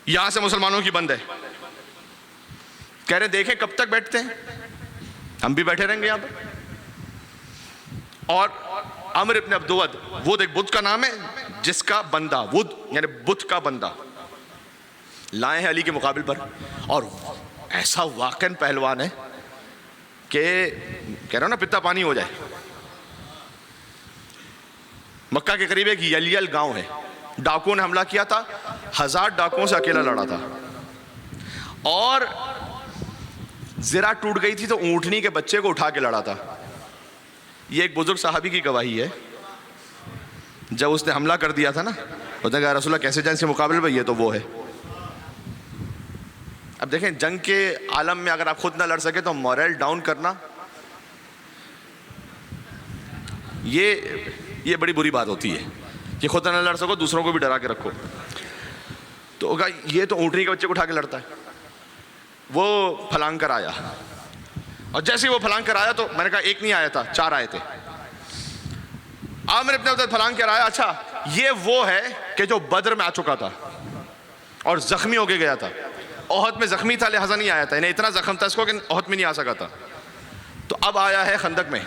یہاں سے مسلمانوں کی بند ہے. کہہ رہے دیکھیں کب تک بیٹھتے ہیں, ہم بھی بیٹھے رہیں گے یہاں پر. اور عمر ابن عبد ود, ود ایک بت کا نام ہے جس کا بندہ, ود یعنی بت کا بندہ, لائے ہیں علی کے مقابل پر. اور ایسا واقعاً پہلوان ہے کہ کہہ رہا ہوں نا پتا پانی ہو جائے. مکہ کے قریب ایک یلیل گاؤں ہے, ڈاکوؤں نے حملہ کیا تھا, 1000 ڈاکوؤں سے اکیلا لڑا تھا اور زرہ ٹوٹ گئی تھی تو اونٹنی کے بچے کو اٹھا کے لڑا تھا. یہ ایک بزرگ صحابی کی گواہی ہے. جب اس نے حملہ کر دیا تھا نا, اس نے کہا رسول اللہ کیسے جائیں اس کے مقابلے میں, یہ تو وہ ہے. اب دیکھیں جنگ کے عالم میں اگر آپ خود نہ لڑ سکے تو مورل ڈاؤن کرنا یہ بڑی بری بات ہوتی ہے کہ خود نہ لڑ سکو دوسروں کو بھی ڈرا کے رکھو. تو یہ تو اونٹنی کے بچے کو اٹھا کے لڑتا ہے. وہ پھلانگ کر آیا اور جیسے وہ پھلانگ کر آیا تو میں نے کہا 1 نہیں آیا تھا, 4 آئے تھے. عامر ابن عبد پھلانگ کر آیا. اچھا یہ وہ ہے کہ جو بدر میں آ چکا تھا اور زخمی ہو کے گیا تھا. احد میں زخمی تھا لہذا نہیں آیا تھا, انہیں اتنا زخم تھا اس کو کہ احد میں نہیں آ سکا تھا. تو اب آیا ہے خندق میں.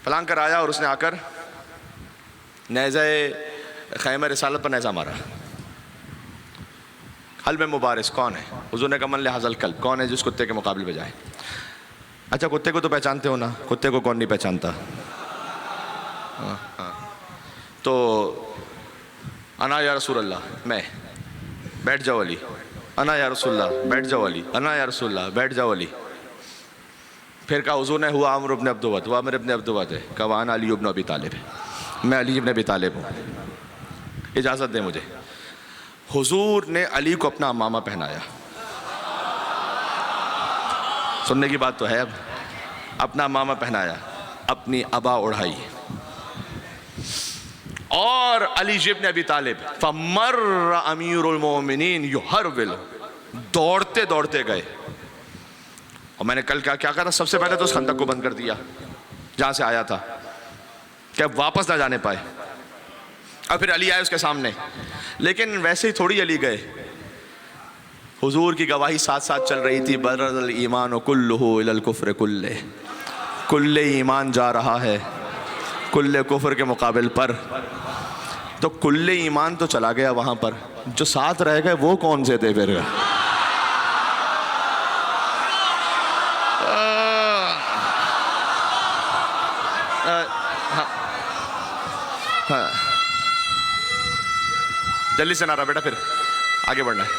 پھلانگ کر آیا اور اس نے آ کر نیزہ خیمہ رسالت پر نیزہ مارا. حلب مبارز کون ہے؟ حضور نے کہا من لحاظ الکلب, کون ہے جس کتے کے مقابلے پہ جائے. اچھا کتے کو تو پہچانتے ہو نا, کتے کو کون نہیں پہچانتا. تو انا یا رسول اللہ, میں. بیٹھ جاؤ علی. انا یا رسول اللہ, بیٹھ جاؤ علی. انا یا رسول اللہ, بیٹھ جاؤ علی. پھر کہا حضور نے ہوا عمرو ابن عبد ود, وہ عمرو ابن عبد ود ہے. کہا وانا علی ابن ابی طالب, میں علی ابن ابی طالب ہوں, اجازت دیں مجھے. حضور نے علی کو اپنا امامہ پہنایا. سننے کی بات تو ہے. اب اپنا امامہ پہنایا, اپنی ابا اڑھائی. اور علی ابن ابی طالب فمر امیر المومنین یحرول، دوڑتے دوڑتے گئے. اور میں نے کل کیا کہا تھا، سب سے پہلے تو اس خندق کو بند کر دیا جہاں سے آیا تھا کہ اب واپس نہ جانے پائے. اور پھر علی آئے اس کے سامنے، لیکن ویسے ہی تھوڑی علی گئے، حضور کی گواہی ساتھ ساتھ چل رہی تھی، برز الایمان کلہ الی الکفر کلہ، کل ایمان جا رہا ہے کل کفر کے مقابل پر. تو کل ایمان تو چلا گیا وہاں پر، جو ساتھ رہ گئے وہ کون سے تھے پھر؟ جلدی سے نعرہ بیٹا، پھر آگے بڑھنا ہے.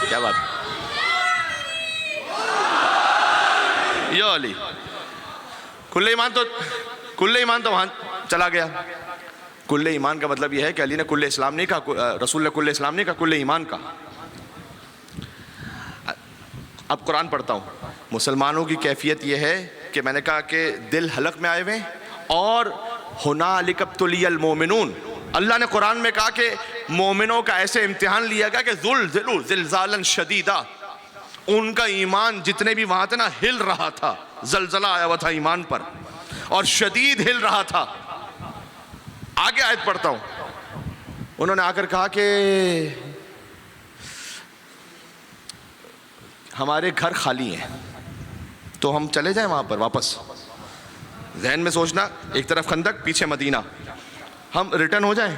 کیا بات یا علی، کل ایمان تو وہاں چلا گیا. کل ایمان کا مطلب یہ ہے کہ علی نے کل اسلام نہیں کہا، رسول نے کل اسلام نہیں کہا، کل ایمان کہا. اب قرآن پڑھتا ہوں. مسلمانوں کی کیفیت یہ ہے کہ میں نے کہا کہ دل حلق میں آئے ہوئے اور ہنالک ابتلی المومنون. اللہ نے قرآن میں کہا کہ مومنوں کا ایسے امتحان لیا گیا کہ زلزلوا زلزالا شدیدا، ان کا ایمان جتنے بھی وہاں تھے نا ہل رہا تھا، زلزلہ آیا ہوا تھا ایمان پر اور شدید ہل رہا تھا. آگے آیت پڑھتا ہوں. انہوں نے آ کر کہا کہ ہمارے گھر خالی ہیں تو ہم چلے جائیں وہاں پر واپس. ذہن میں سوچنا، ایک طرف خندق پیچھے مدینہ، ہم ریٹرن ہو جائیں.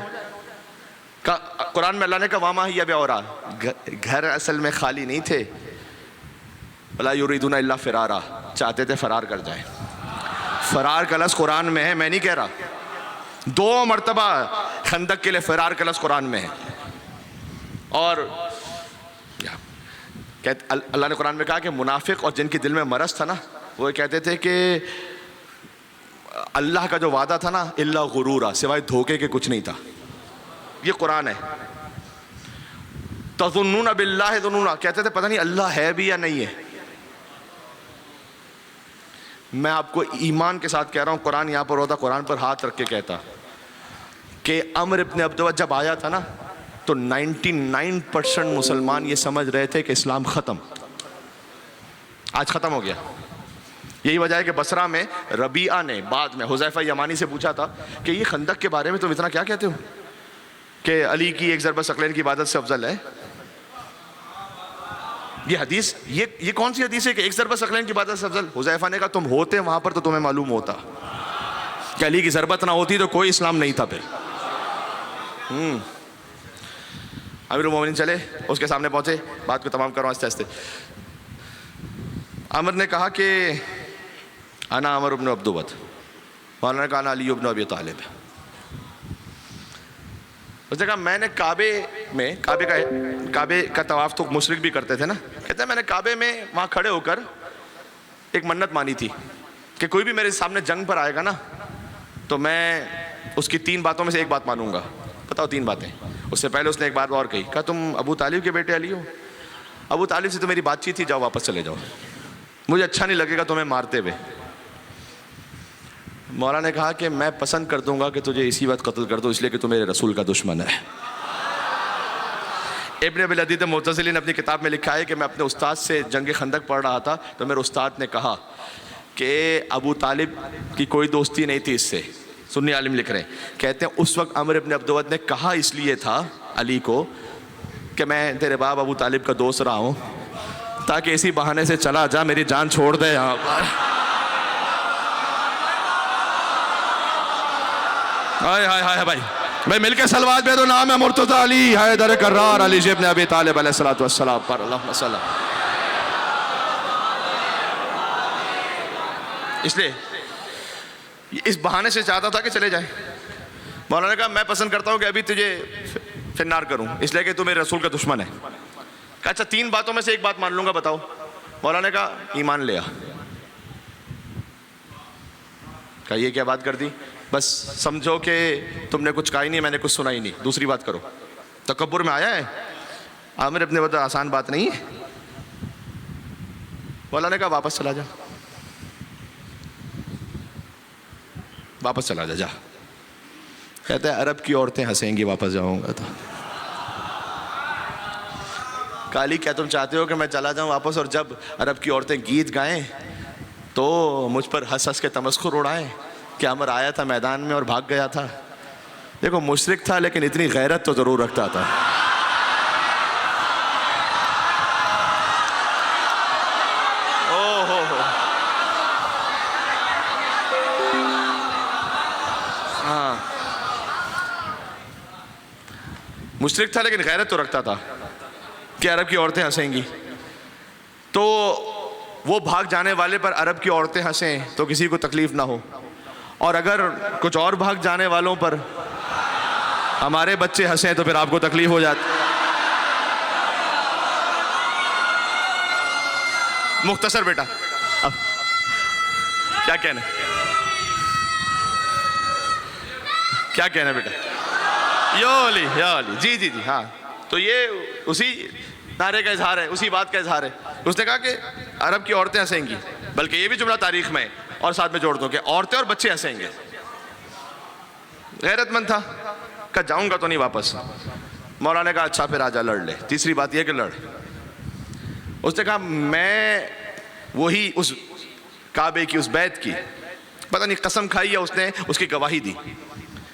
قرآن میں اللہ نے کہا وَمَا هِيَ بِعُرْوَةٍ، گھر اصل میں خالی نہیں تھے. وَلَا يُرِيدُونَ إِلَّا فِرَارًا، چاہتے تھے فرار کر جائیں. فرار کا لفظ قرآن میں ہے، میں نہیں کہہ رہا. 2 مرتبہ خندق کے لیے فرار کا لفظ قرآن میں ہے. اور اللہ نے قرآن میں کہا کہ منافق اور جن کے دل میں مرض تھا نا، وہ کہتے تھے کہ اللہ کا جو وعدہ تھا نا الا غرورا، سوائے دھوکے کے کچھ نہیں تھا. یہ قرآن ہے. تظنون باللہ ظنونا، کہتے تھے پتہ نہیں اللہ ہے بھی یا نہیں ہے. میں آپ کو ایمان کے ساتھ کہہ رہا ہوں، قرآن یہاں پر ہوتا، قرآن پر ہاتھ رکھ کے کہتا کہ عمر ابن عبدود جب آیا تھا نا تو 99% مسلمان یہ سمجھ رہے تھے کہ اسلام ختم، آج ختم ہو گیا. یہی وجہ ہے کہ بصرہ میں ربیعہ نے بعد میں حذیفہ یمانی سے پوچھا تھا کہ یہ خندق کے بارے میں تم اتنا کیا کہتے ہو کہ علی کی ایک ضربہ ثقلین کی عبادت سے افضل ہے. یہ حدیث، یہ کون سی حدیث ہے کہ ایک ضربہ ثقلین کی عبادت سے افضل؟ حذیفہ نے کہا تم ہوتے وہاں پر تو تمہیں معلوم ہوتا کہ علی کی ضربت نہ ہوتی تو کوئی اسلام نہیں تھا. پھر امیر المومنین چلے، اس کے سامنے پہنچے، بات کو تمام کرو آہستہ آہستہ. عمر نے کہا کہ انا عمر بن عبدود، مولانا نے کہا انا علی بن ابی طالب. اس نے کہا میں نے کعبے کا طواف تو مشرک بھی کرتے تھے نا، کہتے ہیں میں نے کعبے میں وہاں کھڑے ہو کر ایک منت مانی تھی کہ کوئی بھی میرے سامنے جنگ پر آئے گا نا تو میں اس کی 3 باتوں میں سے ایک بات مانوں گا. بتاؤ 3 باتیں. اس سے پہلے اس نے ایک بات اور کہی، کہا تم ابو طالب کے بیٹے علی ہو؟ ابو طالب سے تو میری بات چیت تھی، جاؤ واپس چلے جاؤ، مجھے اچھا نہیں لگے گا تمہیں مارتے ہوئے. مولانا نے کہا کہ میں پسند کر دوں گا کہ تجھے اسی وقت قتل کر دو، اس لیے کہ تو میرے رسول کا دشمن ہے. ابن ابی العدید معتزلی نے اپنی کتاب میں لکھا ہے کہ میں اپنے استاد سے جنگ خندق پڑھ رہا تھا تو میرے استاد نے کہا کہ ابو طالب کی کوئی دوستی نہیں تھی اس سے. سنی عالم لکھ رہے ہیں، کہتے ہیں اس وقت عمر ابن عبدود نے کہا اس لیے تھا علی کو کہ میں تیرے باپ ابو طالب کا دوست رہا ہوں تاکہ اسی بہانے سے چلا جا، میری جان چھوڑ دے یہاں پر. ہائے ہائے ہائے بھائی مل کے سلوات پہ دو، نام ہے مرتضی علی حیدر کرار علی ابن ابی طالب علیہ الصلوۃ والسلام پر اللہم صلی. اس لیے اس بہانے سے چاہتا تھا کہ چلے جائیں. مولانا نے کہا میں پسند کرتا ہوں کہ ابھی تجھے فنار کروں، اس لیے کہ تو میرے رسول کا دشمن ہے. کہا اچھا 3 باتوں میں سے ایک بات مان لوں گا، بتاؤ. مولانا نے کہا ایمان لیا. کہا یہ کیا بات کر دی؟ بس سمجھو کہ تم نے کچھ کہا ہی نہیں، میں نے کچھ سنا ہی نہیں، دوسری بات کرو. تکبر میں آیا ہے عامر ابن عبدود، آسان بات نہیں ہے. مولانا نے کہا واپس چلا جا. واپس چلا جا. کہتا ہے عرب کی عورتیں ہنسیں گی واپس جاؤں گا تو. علی کیا تم چاہتے ہو کہ میں چلا جاؤں واپس اور جب عرب کی عورتیں گیت گائیں تو مجھ پر ہنس ہنس کے تمسخر اڑائیں کہ عمر آیا تھا میدان میں اور بھاگ گیا تھا؟ دیکھو مشرک تھا لیکن اتنی غیرت تو ضرور رکھتا تھا. ہاں مشرک تھا لیکن غیرت تو رکھتا تھا کہ عرب کی عورتیں ہنسیں گی. تو وہ بھاگ جانے والے پر عرب کی عورتیں ہنسیں تو کسی کو تکلیف نہ ہو, اور اگر کچھ اور بھاگ جانے والوں پر ہمارے بچے ہنسیں تو پھر آپ کو تکلیف ہو جاتی. مختصر بیٹا اب کیا کہنا ہے, کیا کہنا ہے بیٹا؟ یا علی یا علی, جی جی جی ہاں. تو یہ اسی نعرے کا اظہار ہے, اسی بات کا اظہار ہے. اس نے کہا کہ عرب کی عورتیں ہنسیں گی, بلکہ یہ بھی جملہ تاریخ میں اور ساتھ میں جوڑ دو کہ عورتیں اور بچے ہنسیں گے. غیرت مند تھا, کہا جاؤں گا تو نہیں واپس. مولا نے کہا اچھا پھر آجا لڑ لے. تیسری بات یہ کہ لڑ. اس نے کہا میں وہی اس کعبے کی اس بیت کی پتہ نہیں قسم کھائی یا اس نے اس کی گواہی دی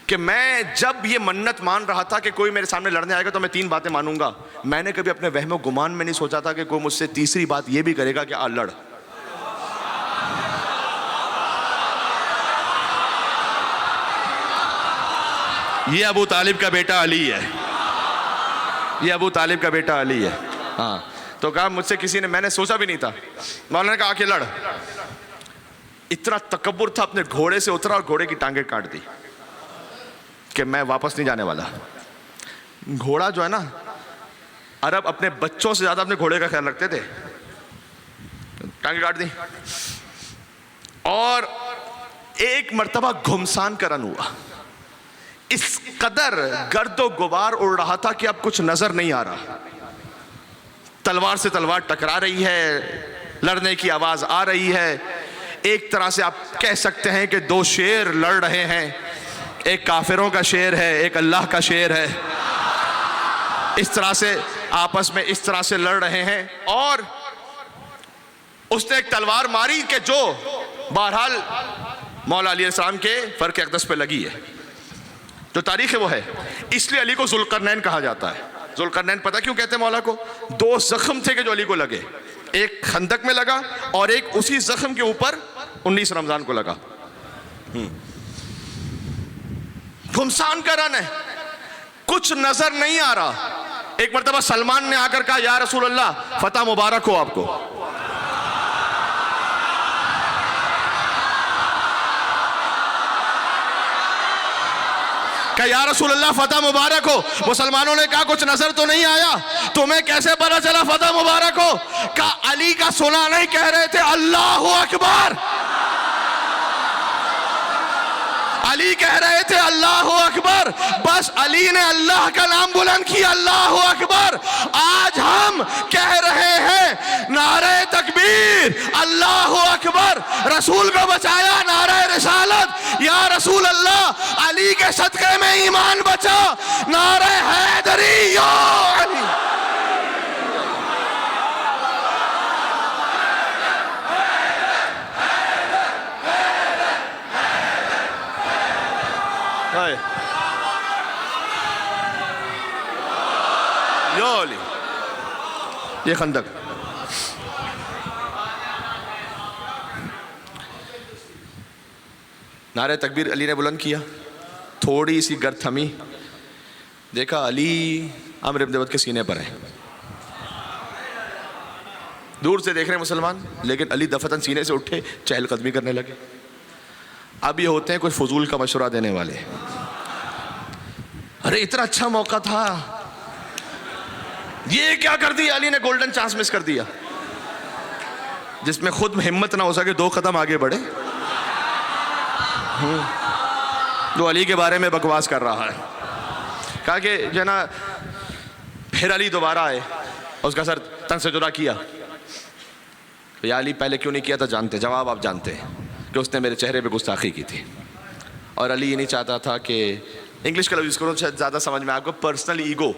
کہ میں جب یہ منت مان رہا تھا کہ کوئی میرے سامنے لڑنے آئے گا تو میں 3 باتیں مانوں گا, میں نے کبھی اپنے وہم و گمان میں نہیں سوچا تھا کہ کوئی مجھ سے تیسری بات یہ بھی کرے گا کہ آ لڑ. یہ ابو طالب کا بیٹا علی ہے, یہ ابو طالب کا بیٹا علی ہے. ہاں تو کہا مجھ سے کسی نے, میں نے سوچا بھی نہیں تھا. مولانا نے کہا آ کے لڑ. اتنا تکبر تھا, اپنے گھوڑے سے اترا اور گھوڑے کی ٹانگیں کاٹ دی کہ میں واپس نہیں جانے والا. گھوڑا جو ہے نا, عرب اپنے بچوں سے زیادہ اپنے گھوڑے کا خیال رکھتے تھے. ٹانگیں کاٹ دی اور ایک مرتبہ گھمسان کا رن ہوا. اس قدر گرد و غبار اڑ رہا تھا کہ اب کچھ نظر نہیں آ رہا. تلوار سے تلوار ٹکرا رہی ہے, لڑنے کی آواز آ رہی ہے. ایک طرح سے آپ کہہ سکتے ہیں کہ 2 شیر لڑ رہے ہیں, ایک کافروں کا شیر ہے, ایک اللہ کا شیر ہے. اس طرح سے آپس میں اس طرح سے لڑ رہے ہیں. اور اس نے ایک تلوار ماری کہ جو بہرحال مولا علیہ السلام کے فرق اقدس پہ لگی ہے. جو تاریخ ہے وہ ہے. اس لیے علی کو ذوالقرنین کہا جاتا ہے. ذوالقرنین پتہ کیوں کہتے ہیں مولا کو؟ 2 زخم تھے کہ جو علی کو لگے, ایک خندق میں لگا اور ایک اسی زخم کے اوپر 19 رمضان کو لگا. گھمسان کا رن ہے, کچھ نظر نہیں آ رہا. ایک مرتبہ سلمان نے آ کر کہا یا رسول اللہ فتح مبارک ہو آپ کو. کہ یا رسول اللہ فتح مبارک ہو. مسلمانوں نے کہا کچھ نظر تو نہیں آیا, تمہیں کیسے پتا چلا فتح مبارک ہو؟ کہا علی کا سنا نہیں, کہہ رہے تھے اللہ اکبر. علی کہہ رہے تھے اللہ اکبر. بس علی نے اللہ کا نام بلند کیا, اللہ اکبر. آج ہم کہہ رہے ہیں نعرہ تکبیر, اللہ اکبر. رسول کو بچایا, نعرہ رسالت, یا رسول اللہ علی کے صدقے میں ایمان بچا, نعرہ حیدری یا علی. یہ خندق. نعرہ تکبیر علی نے بلند کیا, تھوڑی سی گرد تھمی, دیکھا علی عمرو بن عبد کے سینے پر ہے. دور سے دیکھ رہے ہیں مسلمان, لیکن علی دفتن سینے سے اٹھے, چہل قدمی کرنے لگے. اب یہ ہوتے ہیں کچھ فضول کا مشورہ دینے والے. ارے اتنا اچھا موقع تھا, یہ کیا کر دیا علی نے, گولڈن چانس مس کر دیا. جس میں خود ہمت نہ ہو سکے 2 قدم آگے بڑھے, جو علی کے بارے میں بکواس کر رہا ہے. کہا کہ جو ہے نا, پھر علی دوبارہ آئے, اس کا سر تن سے جدا کیا. یا علی پہلے کیوں نہیں کیا تھا؟ جانتے, جواب آپ جانتے ہیں کہ اس نے میرے چہرے پہ گستاخی کی تھی. اور علی یہ نہیں چاہتا تھا کہ انگلش کا لفظ یوز کروں شاید زیادہ سمجھ میں آپ کو، پرسنل ایگو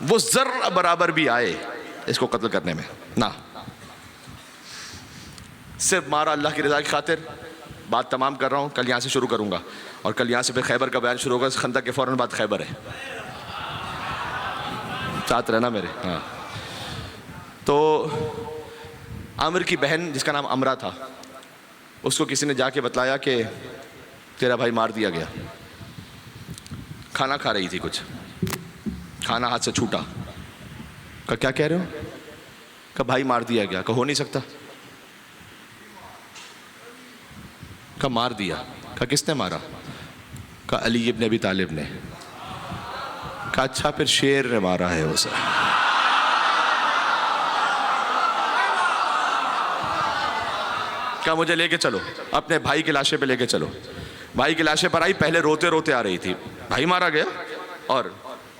وہ ذرہ برابر بھی آئے اس کو قتل کرنے میں نہ، صرف مارا اللہ کی رضا کی خاطر. بات تمام کر رہا ہوں، کل یہاں سے شروع کروں گا اور کل یہاں سے پھر خیبر کا بیان شروع ہوگا. خندق کے فوراً بعد خیبر ہے، ساتھ رہنا میرے. ہاں تو عامر کی بہن جس کا نام امرا تھا، اس کو کسی نے جا کے بتلایا کہ تیرا بھائی مار دیا گیا. کھانا کھا رہی تھی، کچھ کھانا ہاتھ سے چھوٹا. کہا کیا کہہ رہے ہو؟ کہا بھائی مار دیا گیا. کہا ہو نہیں سکتا. کہا مار دیا. کہا کس نے مارا؟ کہا علی ابن ابی طالب نے. کہا اچھا پھر شیر نے مارا ہے اسے. کہا مجھے لے کے چلو، اپنے بھائی کے لاشے پہ لے کے چلو. بھائی کے لاشے پر آئی، پہلے روتے روتے آ رہی تھی، بھائی مارا گیا. اور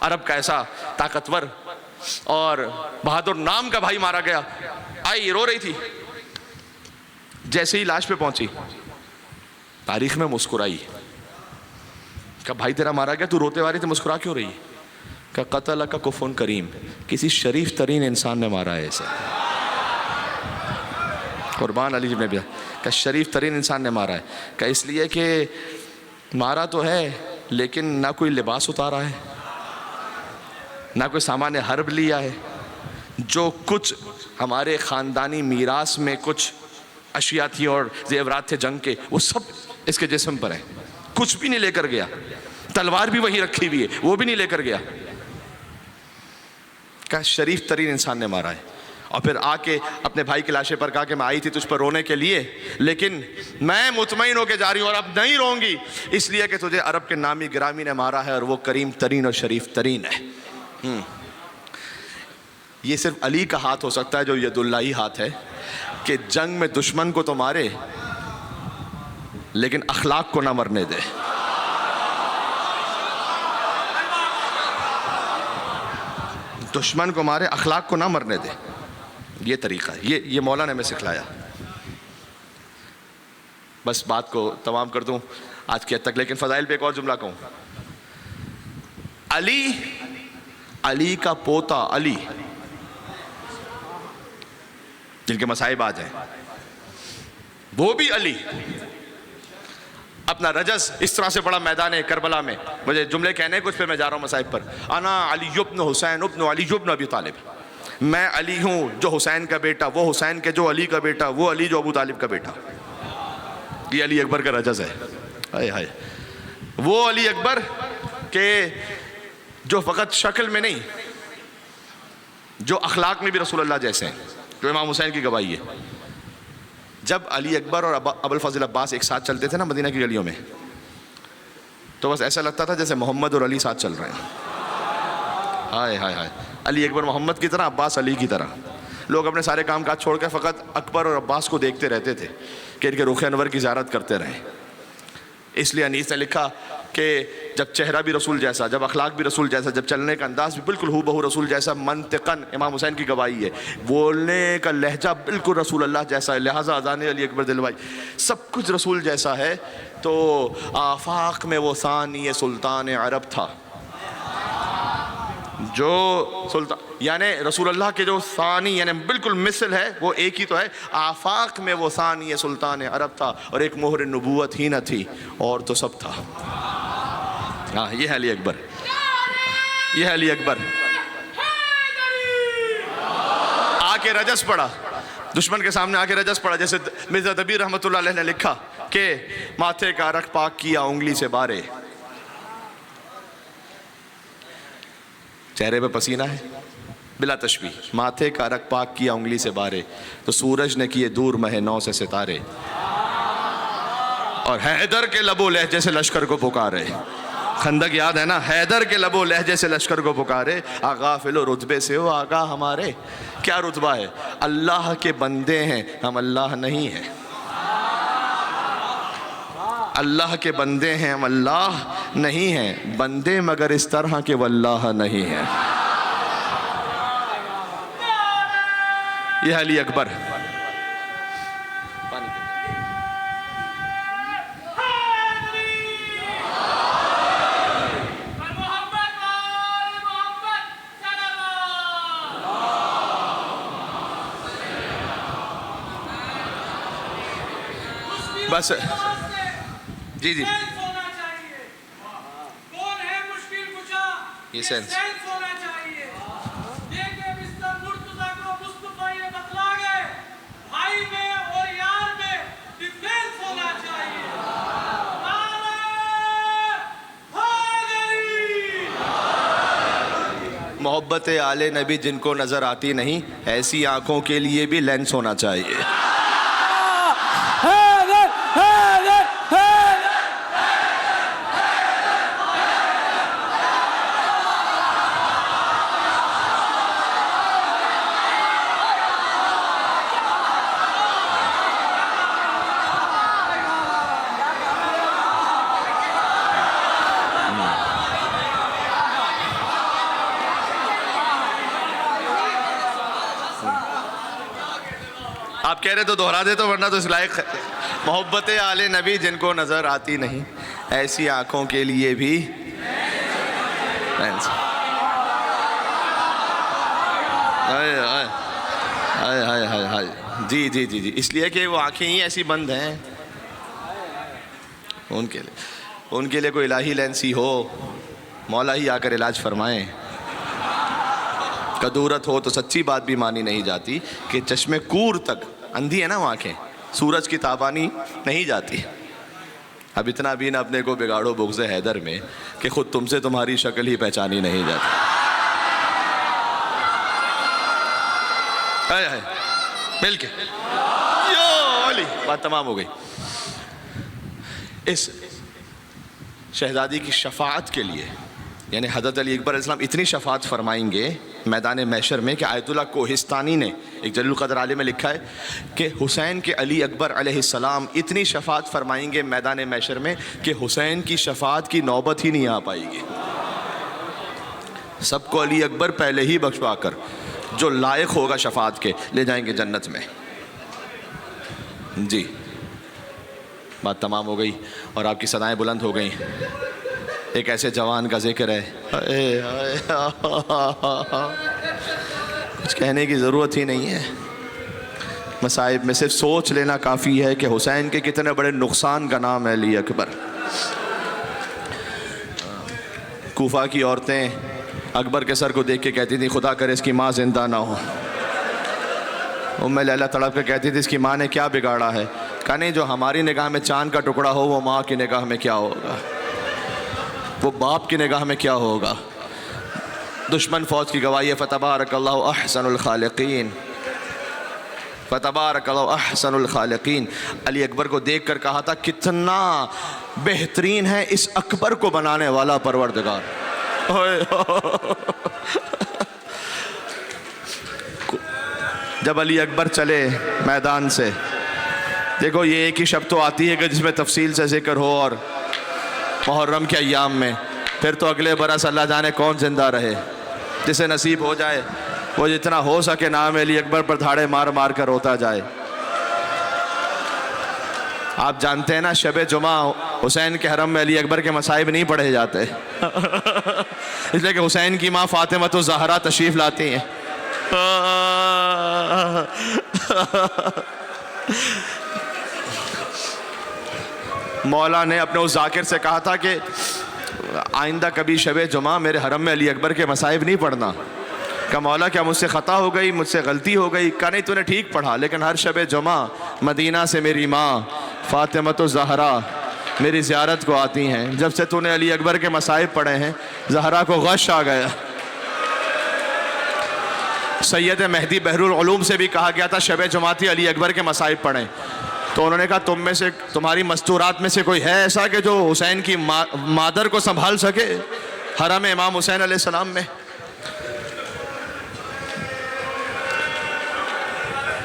عرب کا ایسا طاقتور اور بہادر نام کا بھائی مارا گیا. آئی رو رہی تھی. جیسے ہی لاش پہ پہنچی تاریخ میں مسکرائی. کہا بھائی تیرا مارا گیا، تو روتے والی تو مسکرا کیوں رہی؟ کہ قتل کا کفن کریم، کسی شریف ترین انسان نے مارا ہے اسے. قربان علی ابن ابی کہ شریف ترین انسان نے مارا ہے. کہ اس لیے کہ مارا تو ہے لیکن نہ کوئی لباس اتارا ہے، نہ کوئی سامان حرب لیا ہے. جو کچھ ہمارے خاندانی میراث میں کچھ اشیاء تھی اور زیورات تھے جنگ کے، وہ سب اس کے جسم پر ہیں. کچھ بھی نہیں لے کر گیا. تلوار بھی وہی رکھی ہوئی ہے، وہ بھی نہیں لے کر گیا. کہ شریف ترین انسان نے مارا ہے. اور پھر آ کے اپنے بھائی کے لاشے پر کہا کہ میں آئی تھی تجھ پر رونے کے لیے، لیکن میں مطمئن ہو کے جا رہی ہوں اور اب نہیں روں گی، اس لیے کہ تجھے عرب کے نامی گرامی نے مارا ہے اور وہ کریم ترین اور شریف ترین ہے. یہ صرف علی کا ہاتھ ہو سکتا ہے جو ید اللہ ہاتھ ہے کہ جنگ میں دشمن کو تو مارے لیکن اخلاق کو نہ مرنے دے. دشمن کو مارے، اخلاق کو نہ مرنے دے. یہ طریقہ ہے، یہ مولا نے ہمیں سکھلایا. بس بات کو تمام کر دوں آج کی حد تک، لیکن فضائل پہ ایک اور جملہ کہوں. علی کا پوتا علی، جن کے مصائب آج ہیں، وہ بھی علی اپنا رجز اس طرح سے بڑا میدان کربلا میں. مجھے جملے کہنے کچھ، پھر میں جا رہا ہوں مصائب پر. انا علی ابن حسین ابن علی ابن ابی طالب. میں علی ہوں جو حسین کا بیٹا، وہ حسین کے جو علی کا بیٹا، وہ علی جو ابو طالب کا بیٹا. یہ علی اکبر کا رجز ہے. ہائے ہائے، وہ علی اکبر کہ جو فقط شکل میں نہیں، جو اخلاق میں بھی رسول اللہ جیسے ہیں، جو امام حسین کی گواہی ہے. جب علی اکبر اور ابو الفضل عباس ایک ساتھ چلتے تھے نا مدینہ کی گلیوں میں، تو بس ایسا لگتا تھا جیسے محمد اور علی ساتھ چل رہے ہیں. ہائے ہائے ہائے، علی اکبر محمد کی طرح، عباس علی کی طرح. لوگ اپنے سارے کام کاج چھوڑ کے فقط اکبر اور عباس کو دیکھتے رہتے تھے کہ ان کے رخ انور کی زیارت کرتے رہیں. اس لیے انیس نے لکھا کہ جب چہرہ بھی رسول جیسا، جب اخلاق بھی رسول جیسا، جب چلنے کا انداز بھی بالکل ہو بہو رسول جیسا، منطقاً امام حسین کی گواہی ہے، بولنے کا لہجہ بالکل رسول اللہ جیسا ہے، لہٰذا اذان علی اکبر دلوائی سب کچھ رسول جیسا ہے. تو آفاق میں وہ ثانی سلطان عرب تھا، جو سلطان یعنی رسول اللہ کے جو ثانی یعنی بالکل مثل ہے، وہ ایک ہی تو ہے. آفاق میں وہ ثانی سلطان عرب تھا، اور ایک مہر نبوت ہی نہ تھی اور تو سب تھا. ہاں، یہ ہے علی اکبر، یہ ہے علی اکبر. آ کے رجس پڑا، دشمن کے سامنے آ کے رجس پڑا. جیسے مرزا دبیر رحمۃ اللہ علیہ نے لکھا کہ ماتھے کا رخ پاک کیا انگلی سے بارے. چہرے پہ پسینہ ہے بلا تشبیہ، ماتھے کا رخ پاک کیا انگلی سے بارے، تو سورج نے کیے دور مہ نو سے ستارے، اور حیدر کے لب و لہجے سے لشکر کو پکارے. خندق یاد ہے نا، حیدر کے لب و لہجے سے لشکر کو پکارے. غافل و رتبے سے ہو آگاہ ہمارے. کیا رتبہ ہے؟ اللہ کے بندے ہیں ہم، اللہ نہیں ہیں. اللہ کے بندے ہیں ہم، اللہ نہیں ہیں. بندے مگر اس طرح کے واللہ نہیں ہیں. یہ علی اکبر. بس جی جی ہونا چاہیے. کون ہے مشکل کشا؟ یہ سینس سینس ہونا چاہیے. دیکھے مسٹر مرتضیٰ کو مصطفیٰ یہ بتلا گئے بھائی میں اور یار میں ڈیفرنس ہونا چاہیے. محبت آل نبی جن کو نظر آتی نہیں ایسی آنکھوں کے لیے بھی لینس ہونا چاہیے. حیدر حیدر حیدر. آپ کہہ رہے تو دوہرا دے تو ورنہ تو اس لائق. محبت آل نبی جن کو نظر آتی نہیں ایسی آنکھوں کے لیے بھی لینس. ہائے ہائے ہائے ہائے ہائے ہائے. جی جی جی جی اس لیے کہ وہ آنکھیں ہی ایسی بند ہیں ان کے لیے کوئی الہی لینس ہی ہو مولا ہی آ کر علاج فرمائیں. کدورت ہو تو سچی بات بھی مانی نہیں جاتی کہ چشمے کور تک اندھی ہے نا وہ آنکھیں سورج کی تابانی نہیں جاتی. اب اتنا بھی نہ اپنے کو بگاڑو بغض حیدر میں کہ خود تم سے تمہاری شکل ہی پہچانی نہیں جاتی. ہائے ہائے مل کے یو علی بات تمام ہو گئی. اس شہزادی کی شفاعت کے لیے یعنی حضرت علی اکبر علیہ السلام اتنی شفاعت فرمائیں گے میدان محشر میں کہ آیت اللہ کوہستانی نے ایک جلیل القدر عالم میں لکھا ہے کہ حسین کے علی اکبر علیہ السلام اتنی شفاعت فرمائیں گے میدان محشر میں کہ حسین کی شفاعت کی نوبت ہی نہیں آ پائے گی. سب کو علی اکبر پہلے ہی بخشوا کر جو لائق ہوگا شفاعت کے لے جائیں گے جنت میں. جی بات تمام ہو گئی اور آپ کی صدائیں بلند ہو گئیں. ایک ایسے جوان کا ذکر ہے کچھ کہنے کی ضرورت ہی نہیں ہے. مصائب میں صرف سوچ لینا کافی ہے کہ حسین کے کتنے بڑے نقصان کا نام ہے علی اکبر. کوفہ کی عورتیں اکبر کے سر کو دیکھ کے کہتی تھی خدا کرے اس کی ماں زندہ نہ ہو. ام لیلہ تڑپ کے کہتی تھی اس کی ماں نے کیا بگاڑا ہے. کہا نہیں جو ہماری نگاہ میں چاند کا ٹکڑا ہو وہ ماں کی نگاہ میں کیا ہوگا وہ باپ کی نگاہ میں کیا ہوگا. دشمن فوج کی گواہی ہے فتبارک اللہ احسن الخالقین فتبارک اللہ احسن الخالقین. علی اکبر کو دیکھ کر کہا تھا کتنا بہترین ہے اس اکبر کو بنانے والا پروردگار. جب علی اکبر چلے میدان سے دیکھو یہ ایک ہی شب تو آتی ہے کہ جس میں تفصیل سے ذکر ہو اور محرم کے ایام میں پھر تو اگلے برس اللہ جانے کون زندہ رہے. جسے نصیب ہو جائے وہ جتنا ہو سکے نام علی اکبر پر دھاڑے مار مار کر روتا جائے. آپ جانتے ہیں نا شب جمعہ حسین کے حرم میں علی اکبر کے مصائب نہیں پڑھے جاتے اس لیے کہ حسین کی ماں فاطمہ الزہرا تشریف لاتی ہیں. مولا نے اپنے اس ذاکر سے کہا تھا کہ آئندہ کبھی شب جمعہ میرے حرم میں علی اکبر کے مصائب نہیں پڑھنا. کہا مولا کیا مجھ سے خطا ہو گئی مجھ سے غلطی ہو گئی. کہا نہیں تو نے ٹھیک پڑھا لیکن ہر شب جمعہ مدینہ سے میری ماں فاطمہ الزہرا میری زیارت کو آتی ہیں. جب سے تو نے علی اکبر کے مصائب پڑھے ہیں زہرا کو غش آ گیا. سید مہدی بحر العلوم سے بھی کہا گیا تھا شب جمعاتی علی اکبر کے مصائب پڑھیں تو انہوں نے کہا تم میں سے تمہاری مستورات میں سے کوئی ہے ایسا کہ جو حسین کی مادر کو سنبھال سکے حرم امام حسین علیہ السلام میں.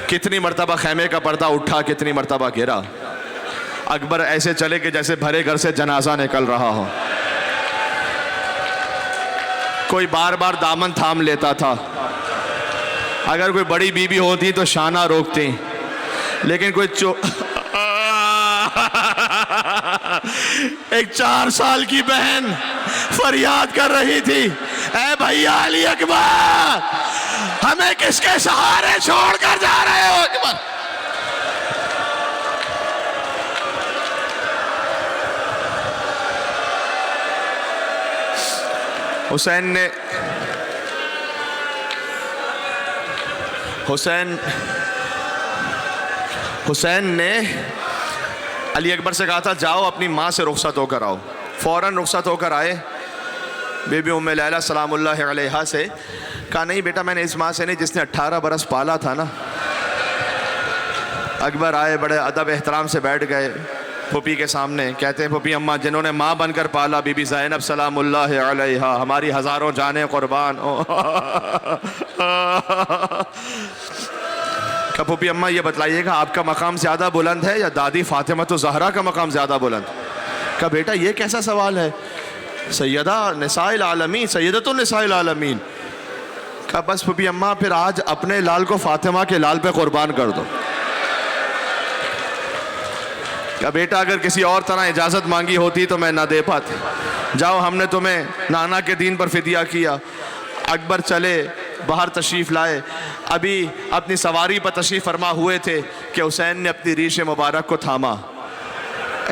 کتنی مرتبہ خیمے کا پردہ اٹھا کتنی مرتبہ گرا. اکبر ایسے چلے کہ جیسے بھرے گھر سے جنازہ نکل رہا ہو. کوئی بار بار دامن تھام لیتا تھا. اگر کوئی بڑی بیوی ہوتی تو شانہ روکتی لیکن کوئی ایک 4 سال کی بہن فریاد کر رہی تھی اے بھیا علی اکبر ہمیں کس کے سہارے چھوڑ کر جا رہے ہو. اکبر حسین نے علی اکبر سے کہا تھا جاؤ اپنی ماں سے رخصت ہو کر آؤ. فوراً رخصت ہو کر آئے. بی بی ام لیلہ سلام اللہ علیہا سے کہا نہیں بیٹا میں نے اس ماں سے نہیں جس نے 18 برس پالا تھا نا. اکبر آئے, بڑے ادب احترام سے بیٹھ گئے پھوپھی کے سامنے. کہتے ہیں پھوپھی اماں جنہوں نے ماں بن کر پالا, بی بی زینب سلام اللہ علیہا, ہماری ہزاروں جانیں قربان. کہ پھوپھی اماں یہ بتلائیے گا آپ کا مقام زیادہ بلند ہے یا دادی فاطمہ زہرا کا مقام زیادہ بلند؟ کہ بیٹا یہ کیسا سوال ہے, سیدہ نساء العالمین, سیدۃ النساء العالمین. کہ بس پھوپھی اماں پھر آج اپنے لال کو فاطمہ کے لال پہ قربان کر دو. کہ بیٹا اگر کسی اور طرح اجازت مانگی ہوتی تو میں نہ دے پاتی. جاؤ ہم نے تمہیں نانا کے دین پر فدیہ کیا. اکبر چلے باہر تشریف لائے. ابھی اپنی سواری پر تشریف فرما ہوئے تھے کہ حسین نے اپنی ریش مبارک کو تھاما.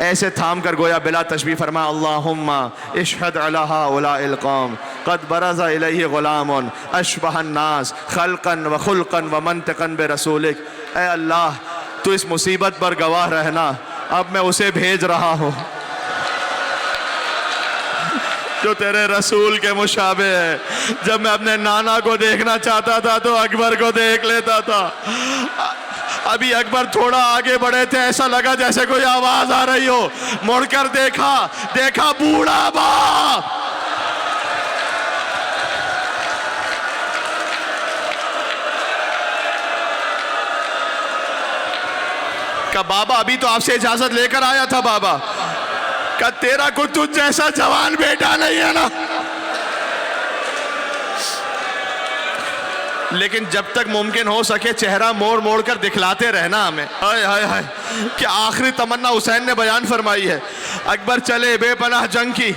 ایسے تھام کر گویا بلا تشبیہ فرما اللہم اشہد علی ہؤلاء القوم قد برز الیہ غلام اشبہ الناس خلقا وخلقا ومنطقا برسولک. اے اللہ تو اس مصیبت پر گواہ رہنا, اب میں اسے بھیج رہا ہوں جو تیرے رسول کے مشابہ ہے. جب میں اپنے نانا کو دیکھنا چاہتا تھا تو اکبر کو دیکھ لیتا تھا. ابھی اکبر تھوڑا آگے بڑھے تھے, ایسا لگا جیسے کوئی آواز آ رہی ہو. مڑ کر دیکھا بوڑھا باپ. کہ بابا ابھی تو آپ سے اجازت لے کر آیا تھا بابا. کہ تیرا کوئی تجھ جیسا جوان بیٹا نہیں ہے نا. لیکن جب تک ممکن ہو سکے چہرہ موڑ موڑ کر دکھلاتے رہنا ہمیں. ہائے ہائے ہائے, کہ آخری تمنا حسین نے بیان فرمائی ہے. اکبر چلے بے پناہ جنگ کی,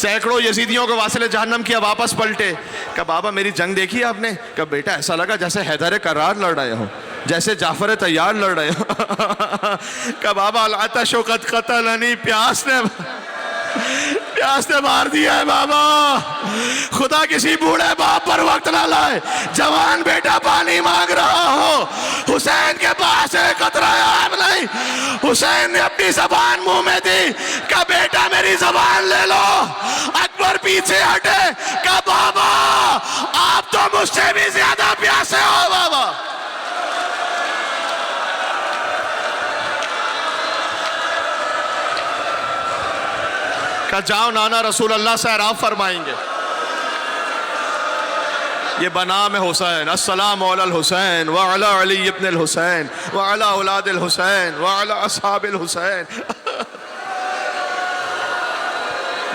سینکڑوں یزیدیوں کو واصل جہنم کیا, واپس پلٹے. کہ بابا میری جنگ دیکھی آپ نے؟ کہ بیٹا ایسا لگا جیسے حیدر کرار لڑ رہے ہوں, جیسے جعفر تیار لڑ رہے ہوں. کہ بابا العطش قد قتلنی, پیاس نے مار دیا ہے بابا. خدا کسی بوڑھے باپ پر وقت نہ لائے, جوان بیٹا پانی مانگ رہا ہو. حسین کے پاس ایک قطرہ آب نہیں. حسین نے اپنی زبان منہ میں دی کہ بیٹا میری زبان لے لو. اکبر پیچھے ہٹے کہ بابا آپ تو مجھ سے بھی زیادہ پیاسے ہو بابا. کہ جاؤ نانا رسول اللہ سے اعراف فرمائیں گے. یہ بنام حسین, السلام علی الحسین وعلی علی ابن الحسین وعلی اولاد الحسین وعلی اصحاب الحسین.